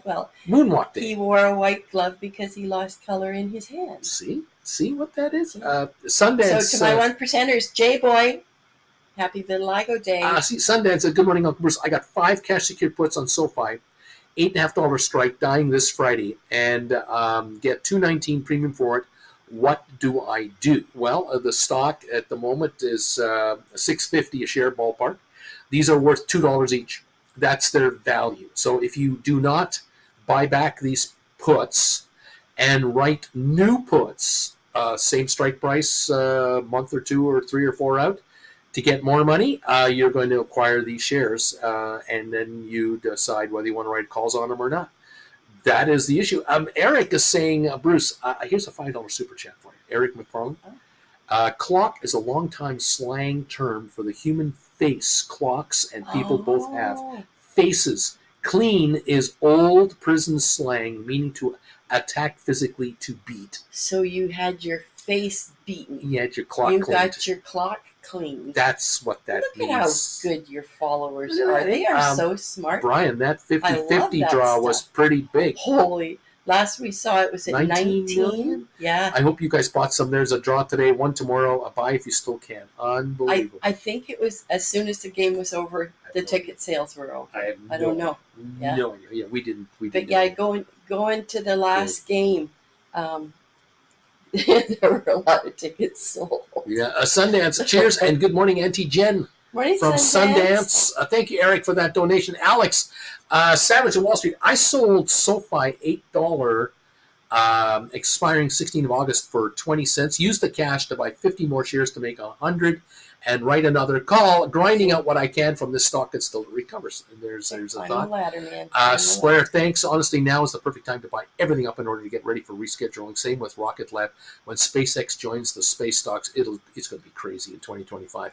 well,
Moonwalk Day.
He wore a white glove because he lost color in his hands.
See what that is? Sundance.
So to my one percenters, J-Boy, happy Vitiligo Day.
Sundance. Good morning, Uncle Bruce. I got 5 cash secured puts on SoFi, $8.50 strike, dying this Friday, and get $2.19 premium for it. What do I do? Well, the stock at the moment is $6.50 a share ballpark. These are worth $2 each. That's their value. So if you do not buy back these puts and write new puts, same strike price, a month or 2 or 3 or 4 out, to get more money, you're going to acquire these shares, and then you decide whether you want to write calls on them or not. That is the issue. Eric is saying, Bruce, here's a $5 super chat for you. Eric McFarlane. Clock is a long-time slang term for the human face. Clocks and people both have faces. Clean is old prison slang, meaning to attack physically, to beat.
So you had your face beaten.
You had your clock
cleaned.
You got
your clock cleaned.
That's what that means.
Look at how good your followers are. They are so smart.
Brian, that 50-50 draw was pretty big.
Holy. Last we saw it was at 19
million?
Yeah.
I hope you guys bought some. There's a draw today, one tomorrow, a buy if you still can. Unbelievable.
I think it was as soon as the game was over, the ticket sales were over. I don't know.
No idea. Yeah, we didn't.
But yeah, going to the last game, there were a lot of tickets sold.
Yeah, Sundance. Cheers and good morning, Anti-Gen.
Morning,
from Sundance. Thank you, Eric, for that donation. Alex, Savage of Wall Street. I sold SoFi $8, expiring 16th of August for 20 cents. Used the cash to buy 50 more shares to make 100 and write another call, grinding out what I can from this stock that still recovers. And there's a thought.
Ladder, man.
Square, thanks. Honestly, now is the perfect time to buy everything up in order to get ready for rescheduling. Same with Rocket Lab. When SpaceX joins the space stocks, it's going to be crazy in 2025.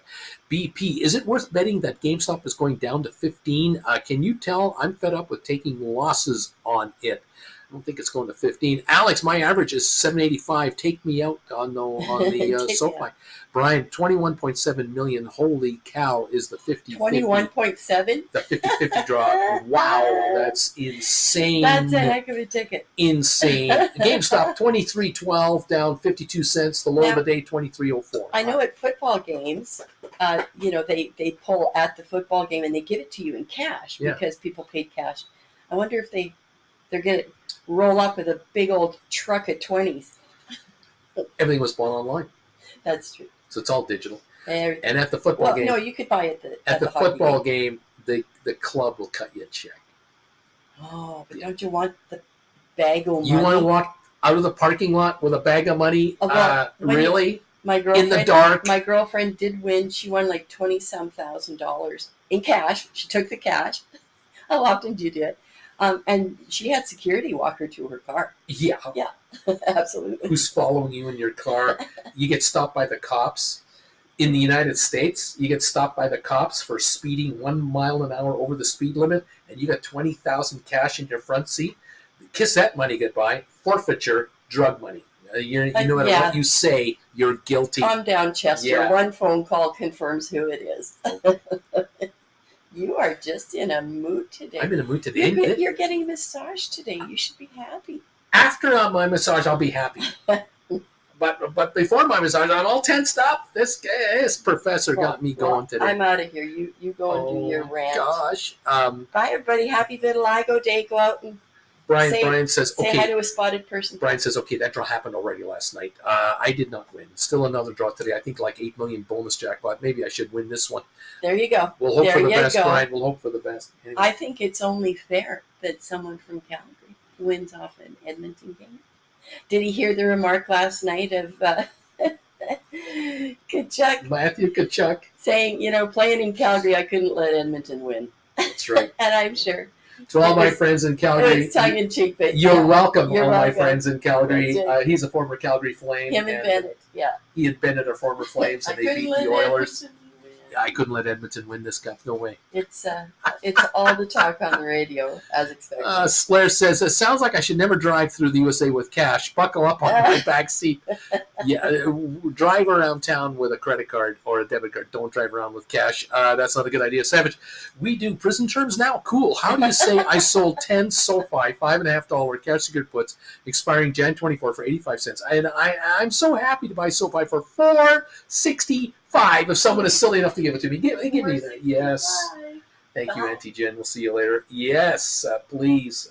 BP, is it worth betting that GameStop is going down to 15? Can you tell? I'm fed up with taking losses on it. I don't think it's going to 15. Alex, my average is 785. Take me out on the SoFi. Brian, 21.7 million. Holy cow, is the 50-50.
21.7?
The 50-50 draw. Wow, that's insane.
That's a heck of a ticket.
Insane. GameStop, 23.12, down 52 cents. The low of the day, 23.04.
I know at football games, they pull at the football game and they give it to you in cash because people paid cash. I wonder if they're going to roll up with a big old truck of 20s.
Everything was bought online.
That's true.
So it's all digital. And at the football game.
No, you could buy it
at the football game. The club will cut you a check.
Oh, but don't you want the bag of money?
You want to walk out of the parking lot with a bag of money? Really?
My girlfriend,
in the dark?
My girlfriend did win. She won like $20-some thousand in cash. She took the cash. How often do you do it? And she had security walk her to her car. Yeah. Yeah, absolutely.
Who's following you in your car? You get stopped by the cops. In the United States, you get stopped by the cops for speeding 1 mile an hour over the speed limit, and you got $20,000 cash in your front seat. Kiss that money goodbye. Forfeiture, drug money. No matter what you say, you're guilty.
Calm down, Chester. Yeah. One phone call confirms who it is. You are just in a mood today.
I'm in a mood today.
You're getting a massage today. You should be happy.
After my massage, I'll be happy. But before my massage, I'm all tensed up. This professor got me going today.
I'm out of here. You go and do your rant.
Gosh.
Bye, everybody. Happy Vitiligo Day. Go out and
Brian says, okay.
Say hi to a spotted person.
Brian says, okay, that draw happened already last night. I did not win. Still another draw today. I think like 8 million bonus jackpot. Maybe I should win this one.
There you go.
We'll hope for the best, Brian. We'll hope for the best. Anyway.
I think it's only fair that someone from Calgary wins off an Edmonton game. Did he hear the remark last night of Tkachuk?
Matthew Tkachuk.
Saying, playing in Calgary, I couldn't let Edmonton win.
That's right.
And I'm sure.
To all my friends in Calgary.
It's tongue in cheek, but
you're welcome, my friends in Calgary. He's a former Calgary Flame.
Him and Bennett, yeah.
He and Bennett are former Flames, and they beat the Oilers. I couldn't let Edmonton win this cup. No way.
It's all the talk on the radio, as expected.
Slair says, it sounds like I should never drive through the USA with cash. Buckle up on my back seat. Yeah, drive around town with a credit card or a debit card. Don't drive around with cash. That's not a good idea. Savage, we do prison terms now? Cool. How do you say I sold 10 SoFi, $5.50 cash secured puts, expiring Jan 24 for 85 cents. And I'm so happy to buy SoFi for $4.65 if someone is silly enough to give it to me. Give me that. Yes. Thank you, Auntie Jen. We'll see you later. Yes, please.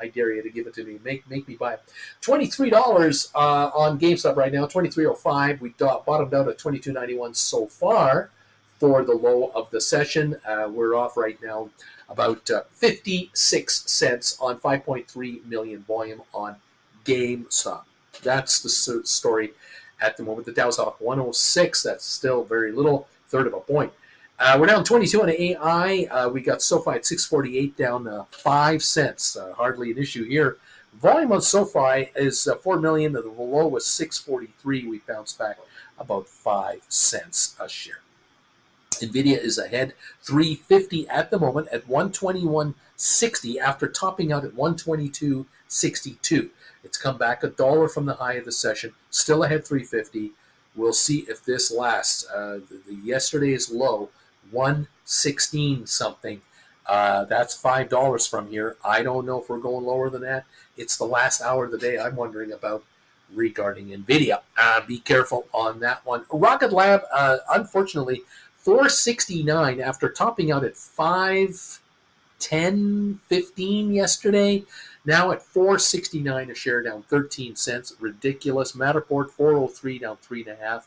I dare you to give it to me. Make me buy it. $23 on GameStop right now. $23.05. We bottomed out at $22.91 so far for the low of the session. We're off right now about 56 cents on 5.3 million volume on GameStop. That's the story at the moment. The Dow's off 106. That's still very little, third of a point. We're down 22 on AI. We got SoFi at 648, down 5 cents. Hardly an issue here. Volume on SoFi is 4 million. The low was 643. We bounced back about 5 cents a share. NVIDIA is ahead 350 at the moment at 121.60 after topping out at 122.62. It's come back $1 from the high of the session, still ahead 350. We'll see if this lasts. Yesterday's low, 116 something. That's $5 from here. I don't know if we're going lower than that. It's the last hour of the day I'm wondering about regarding NVIDIA. Be careful on that one. Rocket Lab, unfortunately, 469 after topping out at 510.15 yesterday. Now at 469 a share, down 13 cents. Ridiculous. Matterport 403, down 3.5.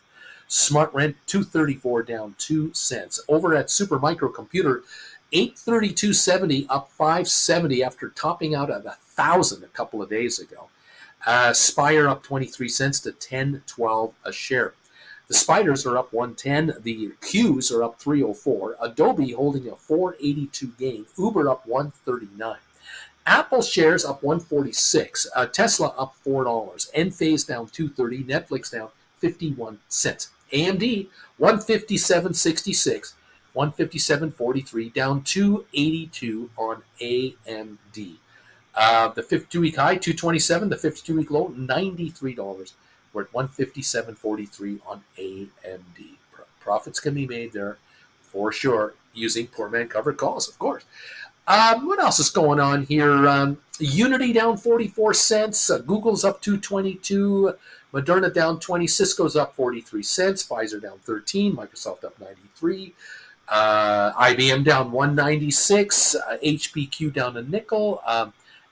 Smart Rent 234, down 2 cents. Over at Supermicro Computer, 832.70, up 570 after topping out at 1,000 a couple of days ago. Spire up 23 cents to 10.12 a share. The Spiders are up 110. The Qs are up 304. Adobe holding a 482 gain. Uber up 139. Apple shares up 146. Tesla up $4. Enphase down 230. Netflix down 51 cents. AMD 157.66. 157.43, down 282 on AMD. The 52-week high 227. The 52-week low $93. We're at 157.43 on AMD. Profits can be made there for sure using poor man covered calls, of course. What else is going on here? Unity down 44 cents. Google's up 222. Moderna down 20. Cisco's up 43 cents. Pfizer down 13. Microsoft up 93. IBM down 196. HPQ down a nickel.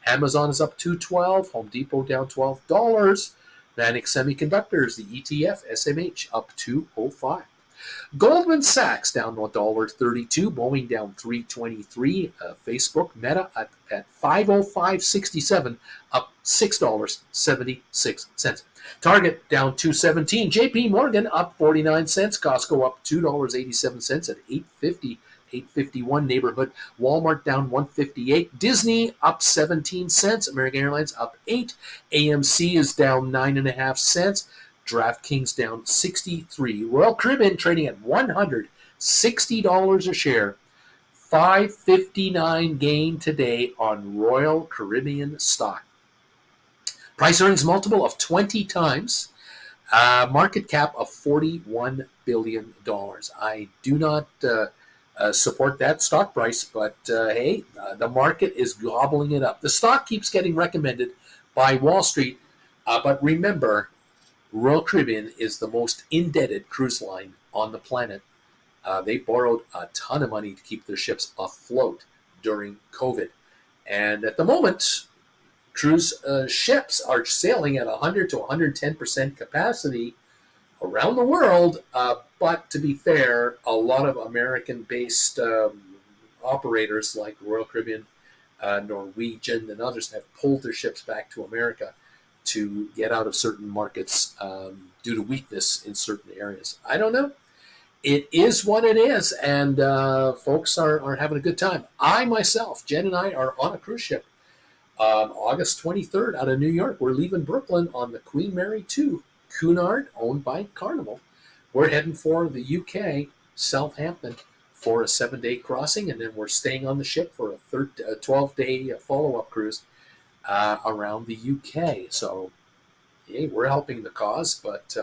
Amazon is up 212. Home Depot down $12. Vanik Semiconductors, the ETF, SMH, up 205. Goldman Sachs down $1.32, Boeing down $3.23, Facebook, Meta at $505.67, up $6.76. Target down $2.17, JP Morgan up 49 cents, Costco up $2.87 at $8.51 neighborhood, Walmart down $1.58, Disney up 17 cents, American Airlines up 8, AMC is down 9.5 cents. DraftKings down 63. Royal Caribbean trading at $160 a share. $5.59 gain today on Royal Caribbean stock. Price earnings multiple of 20 times. Market cap of $41 billion. I do not support that stock price. But hey, the market is gobbling it up. The stock keeps getting recommended by Wall Street. But remember, Royal Caribbean is the most indebted cruise line on the planet. They borrowed a ton of money to keep their ships afloat during COVID. And at the moment, cruise ships are sailing at 100 to 110% capacity around the world. But to be fair, a lot of American-based operators like Royal Caribbean, Norwegian, and others have pulled their ships back to America to get out of certain markets due to weakness in certain areas. I don't know. It is what it is, and folks are having a good time. I myself, Jen and I, are on a cruise ship. August 23rd out of New York. We're leaving Brooklyn on the Queen Mary 2, Cunard, owned by Carnival. We're heading for the UK, Southampton, for a 7-day crossing, and then we're staying on the ship for a 12-day follow-up cruise around the UK. So, yeah, we're helping the cause, but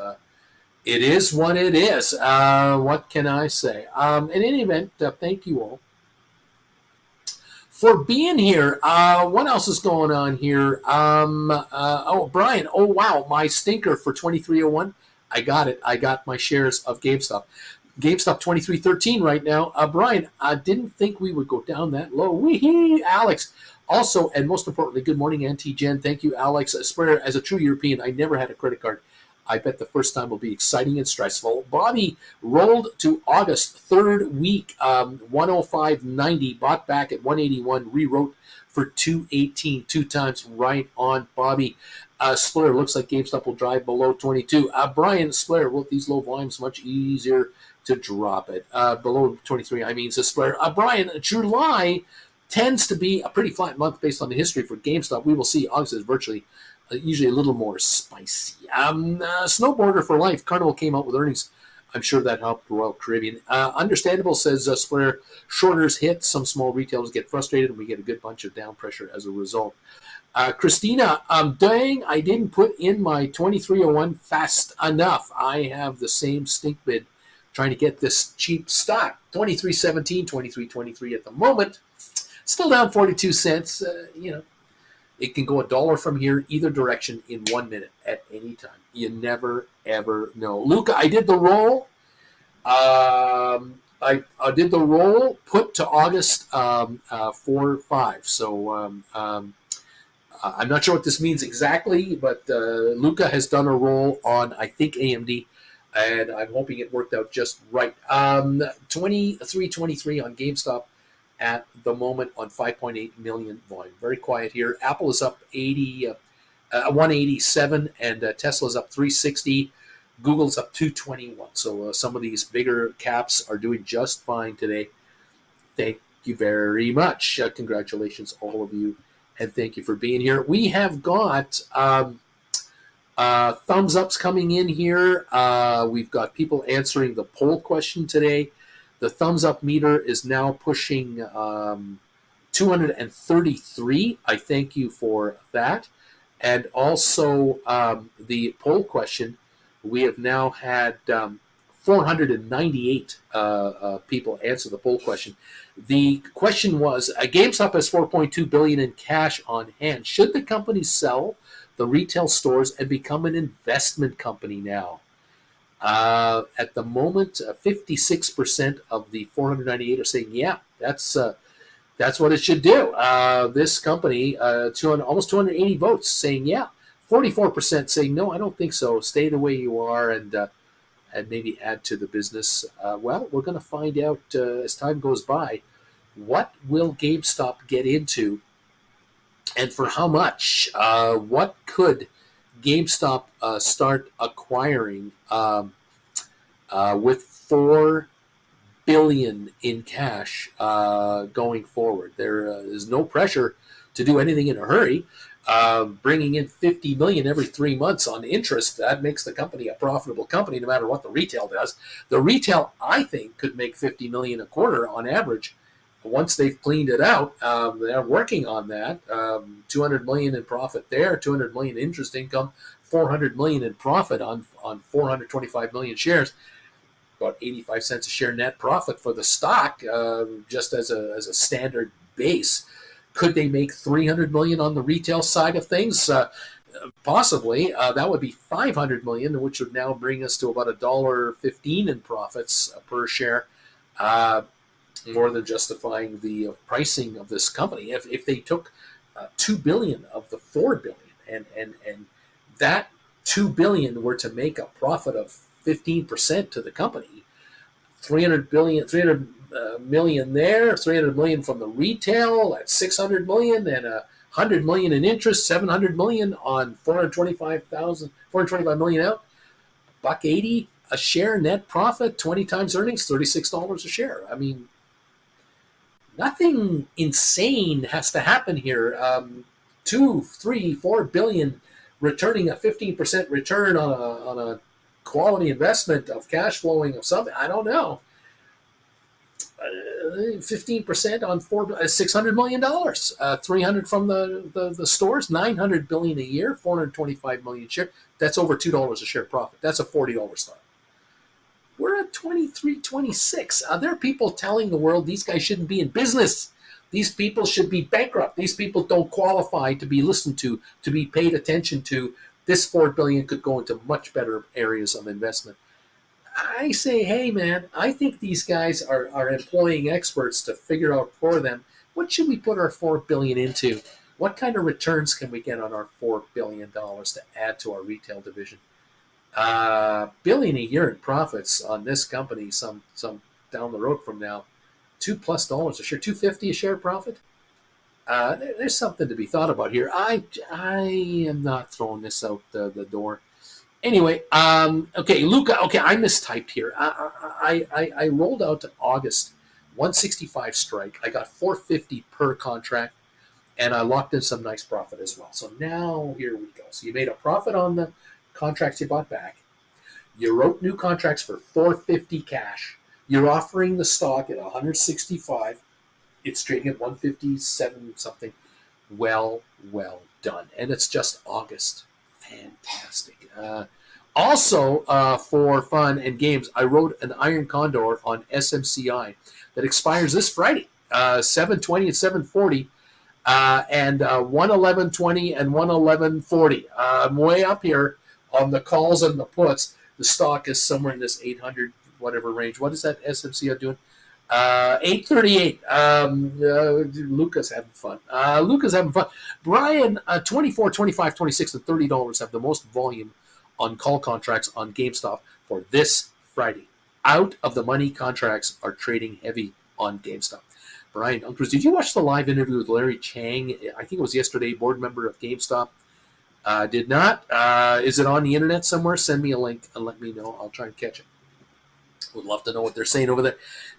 it is what it is. What can I say? In any event, thank you all for being here. What else is going on here? Brian. Oh, wow. My stinker for 2301. I got it. I got my shares of GameStop. GameStop 2313 right now. Brian, I didn't think we would go down that low. Wee-hee, Alex. Also, and most importantly, good morning, Auntie Jen. Thank you, Alex. I swear, as a true European, I never had a credit card. I bet the first time will be exciting and stressful. Bobby rolled to August, third week, 105.90, bought back at 181, rewrote for 218, 2 times right on, Bobby. Splitter, looks like GameStop will drive below 22. Brian Splitter, with these low volumes, much easier to drop it. Below 23, I mean, says Splitter. Brian, July tends to be a pretty flat month based on the history for GameStop. We will see August is virtually usually a little more spicy. Snowboarder for life. Carnival came out with earnings. I'm sure that helped Royal Caribbean. Understandable, says Splitter. Shorters hit. Some small retailers get frustrated, and we get a good bunch of down pressure as a result. Christina, dang, I didn't put in my 2301 fast enough. I have the same stink bid trying to get this cheap stock. 2317, 2323 at the moment. Still down 42 cents. It can go $1 from here either direction in 1 minute at any time. You never, ever know. Luca, I did the roll. I did the roll put to August 4-5. So I'm not sure what this means exactly, but Luca has done a roll on, I think, AMD, and I'm hoping it worked out just right. 2323 on GameStop at the moment on 5.8 million volume. Very quiet here. Apple is up 187, and Tesla's up 360. Google's up 221. So some of these bigger caps are doing just fine today. Thank you very much. Congratulations, all of you, and thank you for being here. We have got thumbs ups coming in here. We've got people answering the poll question today. The thumbs up meter is now pushing 233. I thank you for that. And also the poll question, we have now had 498 people answer the poll question. The question was, GameStop has $4.2 billion in cash on hand. Should the company sell the retail stores and become an investment company now? At the moment, 56% of the 498 are saying, yeah, that's what it should do. This company, almost 280 votes saying, yeah. 44% saying, no, I don't think so. Stay the way you are and maybe add to the business. Well, we're going to find out as time goes by. What will GameStop get into and for how much? What could GameStop start acquiring with $4 billion in cash going forward? There is no pressure to do anything in a hurry. Bringing in $50 million every 3 months on interest, that makes the company a profitable company no matter what the retail does. The retail, I think, could make $50 million a quarter on average once they've cleaned it out. They're working on that. $200 million in profit there, $200 million interest income, $400 million in profit on 425 million shares. about 85 cents a share net profit for the stock, just as a standard base. Could they make $300 million on the retail side of things? Possibly. That would be $500 million, which would now bring us to about $1.15 in profits per share, more than justifying the pricing of this company. If they took $2 billion of the $4 billion, and that $2 billion were to make a profit of 15% to the company, 300 million there, 300 million from the retail, at 600 million, and 100 million in interest, 700 million on 425 million out, $1.80 a share net profit, 20 times earnings, $36 a share. I mean, nothing insane has to happen here. 2, 3, 4 billion returning a 15% return on a quality investment of cash flowing of something. I don't know. 15% on $600 million, 300 from the stores, 900 billion a year, 425 million share. That's over $2 a share profit. That's a $40 stock. We're at 23, 26. There are people telling the world these guys shouldn't be in business. These people should be bankrupt. These people don't qualify to be listened to be paid attention to. This $4 billion could go into much better areas of investment. I say, hey, man, I think these guys are employing experts to figure out for them, what should we put our $4 billion into? What kind of returns can we get on our $4 billion to add to our retail division? Billion a year in profits on this company, some down the road from now, $2+ a share, $2.50 a share profit. There's something to be thought about here. I am not throwing this out the door. Anyway, okay, Luca. Okay, I mistyped here. I rolled out to August 165 strike. I got $450 per contract, and I locked in some nice profit as well. So now here we go. So you made a profit on the contracts you bought back. You wrote new contracts for $450 cash. You're offering the stock at $165. It's trading at $157 something. Well done. And it's just August. Fantastic. Also, for fun and games, I wrote an Iron Condor on SMCI that expires this Friday, 7/20 and 7/40, and 1/11/20 and 1/11/40. I'm way up here on the calls and the puts. The stock is somewhere in this 800 whatever range. What is that SMCI doing? 838. Luca's having fun. Brian, 24, 25, 26, and $30 have the most volume on call contracts on Gamestop for this Friday. Out of the money contracts are trading heavy on Gamestop. Brian, Uncle Bru, did you watch the live interview with Larry Chang? I think it was yesterday, board member of Gamestop. Did not. Is it on the internet somewhere? Send me a link and let me know. I'll try and catch it. Would love to know what they're saying over there.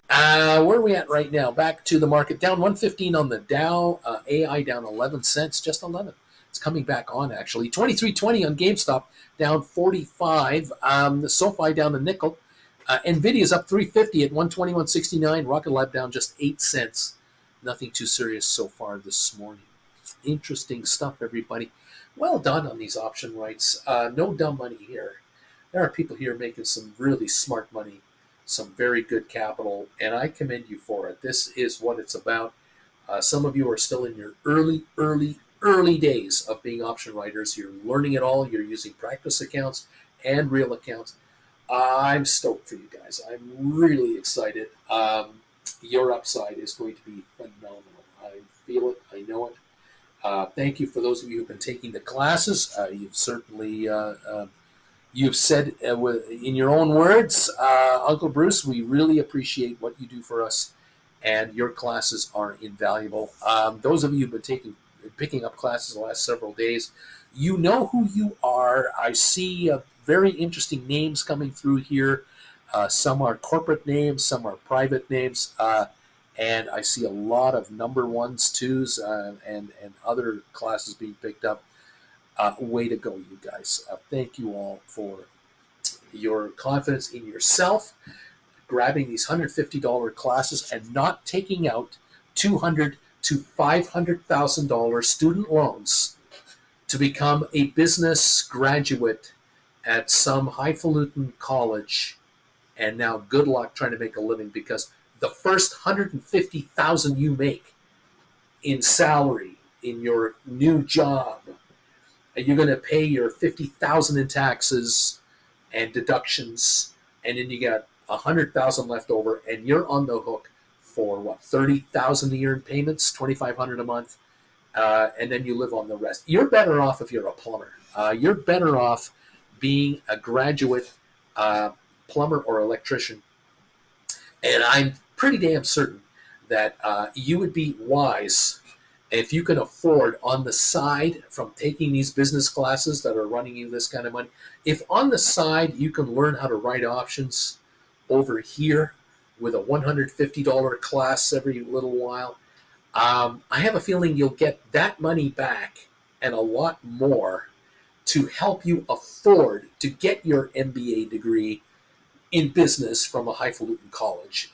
Where are we at right now? Back to the market. Down 115 on the Dow. AI down 11 cents. Just 11. It's coming back on, actually. 23.20 on GameStop. Down 45. The SoFi down a nickel. NVIDIA's up 350 at 121.69. Rocket Lab down just 8 cents. Nothing too serious so far this morning. Interesting stuff, everybody. Well done on these option rights. No dumb money here. There are people here making some really smart money, some very good capital, and I commend you for it. This is what it's about. Some of you are still in your early days of being option writers. You're learning it all. You're using practice accounts and real accounts. I'm stoked for you guys. I'm really excited. Your upside is going to be phenomenal. I feel it. I know it. Thank you for those of you who've been taking the classes. You've certainly... You've said in your own words, Uncle Bruce, we really appreciate what you do for us, and your classes are invaluable. Those of you who've been picking up classes the last several days, you know who you are. I see very interesting names coming through here. Some are corporate names, some are private names, and I see a lot of number ones, twos, and other classes being picked up. Way to go, you guys. Thank you all for your confidence in yourself, grabbing these $150 classes and not taking out $200,000 to $500,000 student loans to become a business graduate at some highfalutin college and now good luck trying to make a living, because the first $150,000 you make in salary in your new job, you're going to pay your $50,000 in taxes and deductions, and then you got $100,000 left over, and you're on the hook for what, $30,000 a year in payments, $2,500 a month, and then you live on the rest. You're better off if you're a plumber. You're better off being a graduate plumber or electrician, and I'm pretty damn certain that you would be wise if you can afford on the side, from taking these business classes that are running you this kind of money, if on the side you can learn how to write options over here with a $150 class every little while, I have a feeling you'll get that money back and a lot more to help you afford to get your MBA degree in business from a highfalutin college.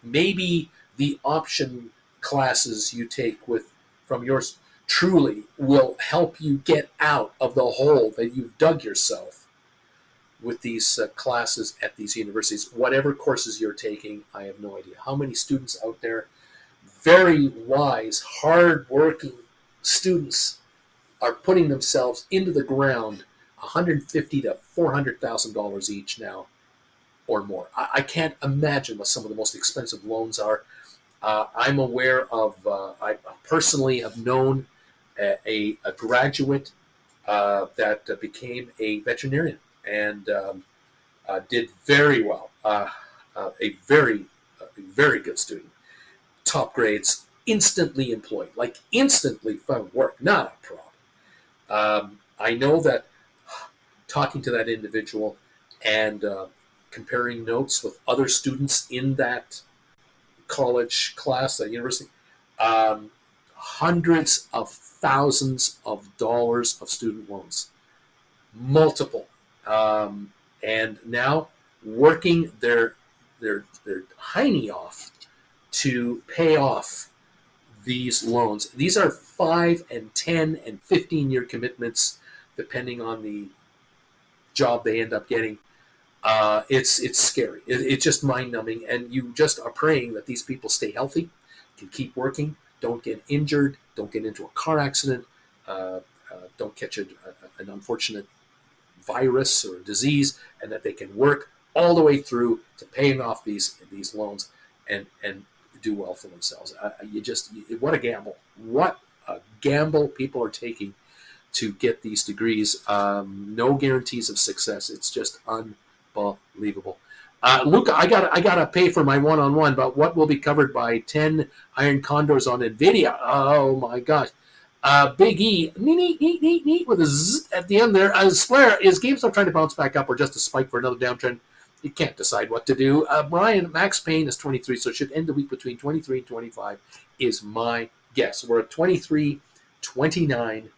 Maybe the option classes you take from yours truly will help you get out of the hole that you've dug yourself with these classes at these universities. Whatever courses you're taking, I have no idea how many students out there, very wise, hard-working students, are putting themselves into the ground, $150,000 to $400,000 each now, or more. I can't imagine what some of the most expensive loans are. I'm aware of, I personally have known a graduate that became a veterinarian and did very well. A very good student. Top grades, instantly employed, like instantly found work, not a problem. I know that talking to that individual and comparing notes with other students in that college class, that university, hundreds of thousands of dollars of student loans, multiple, and now working their hiney off to pay off these loans. These are 5 and 10 and 15-year commitments, depending on the job they end up getting. It's scary. It's just mind-numbing, and you just are praying that these people stay healthy, can keep working, don't get injured, don't get into a car accident, don't catch an unfortunate virus or disease, and that they can work all the way through to paying off these loans and do well for themselves. What a gamble! What a gamble people are taking to get these degrees. No guarantees of success. It's just unbelievable. Luca, I gotta pay for my one-on-one, but what will be covered by 10 iron condors on NVIDIA? Oh my gosh. Big E, neat, with a Z at the end there. Swear, is GameStop trying to bounce back up or just a spike for another downtrend? You can't decide what to do. Brian, Max Payne is 23, so it should end the week between 23 and 25 is my guess. We're at 23.29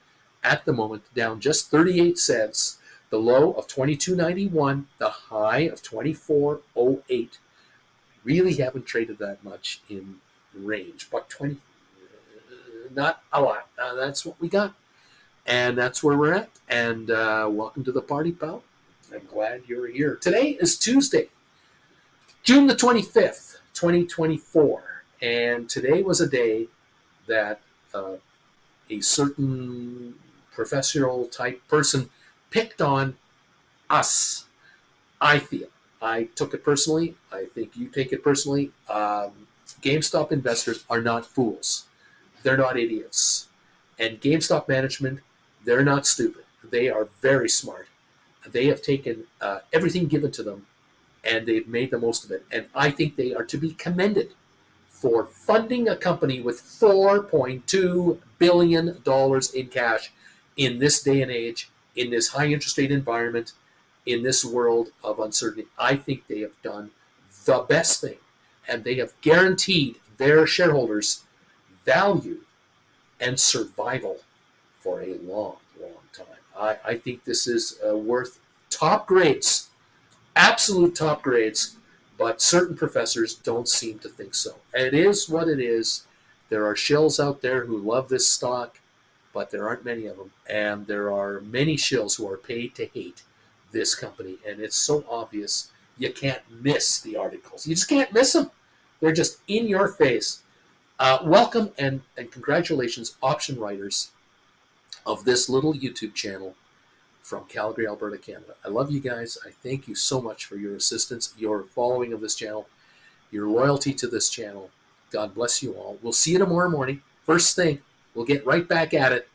at the moment, down just 38 cents. The low of 22.91, the high of 24.08. Really haven't traded that much in range. Buck 20, not a lot. That's what we got. And that's where we're at. And welcome to the party, pal. I'm glad you're here. Today is Tuesday, June the 25th, 2024. And today was a day that a certain professional type person picked on us. I feel. I took it personally. I think you take it personally. GameStop investors are not fools. They're not idiots. And GameStop management, they're not stupid. They are very smart. They have taken everything given to them, and they've made the most of it. And I think they are to be commended for funding a company with $4.2 billion in cash in this day and age, in this high interest rate environment, in this world of uncertainty. I think they have done the best thing, and they have guaranteed their shareholders value and survival for a long, long time. I think this is worth top grades, absolute top grades, but certain professors don't seem to think so. It is what it is. There are shills out there who love this stock, but there aren't many of them. And there are many shills who are paid to hate this company. And it's so obvious. You can't miss the articles. You just can't miss them. They're just in your face. Welcome and congratulations, option writers of this little YouTube channel from Calgary, Alberta, Canada. I love you guys. I thank you so much for your assistance, your following of this channel, your loyalty to this channel. God bless you all. We'll see you tomorrow morning. First thing, we'll get right back at it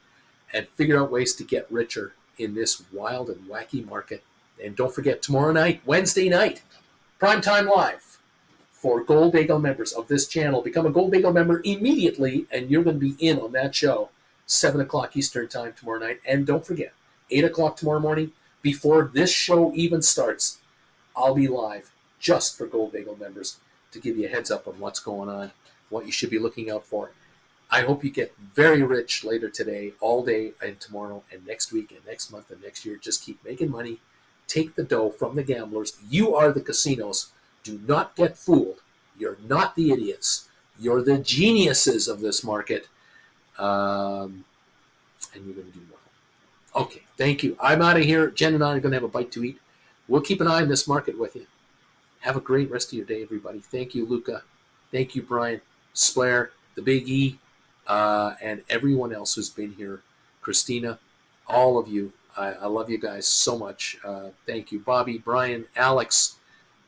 and figure out ways to get richer in this wild and wacky market. And don't forget, tomorrow night, Wednesday night, Primetime Live for Gold Bagel members of this channel. Become a Gold Bagel member immediately, and you're going to be in on that show, 7 o'clock Eastern Time tomorrow night. And don't forget, 8 o'clock tomorrow morning, before this show even starts, I'll be live just for Gold Bagel members to give you a heads up on what's going on, what you should be looking out for. I hope you get very rich later today, all day and tomorrow and next week and next month and next year. Just keep making money. Take the dough from the gamblers. You are the casinos. Do not get fooled. You're not the idiots. You're the geniuses of this market. And you're going to do well. Okay, thank you. I'm out of here. Jen and I are going to have a bite to eat. We'll keep an eye on this market with you. Have a great rest of your day, everybody. Thank you, Luca. Thank you, Brian, Splair, the Big E, and everyone else who's been here. Christina, all of you. I love you guys so much. Thank you, Bobby, Brian, Alex.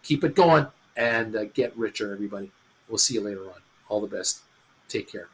Keep it going and get richer, everybody. We'll see you later on. All the best. Take care.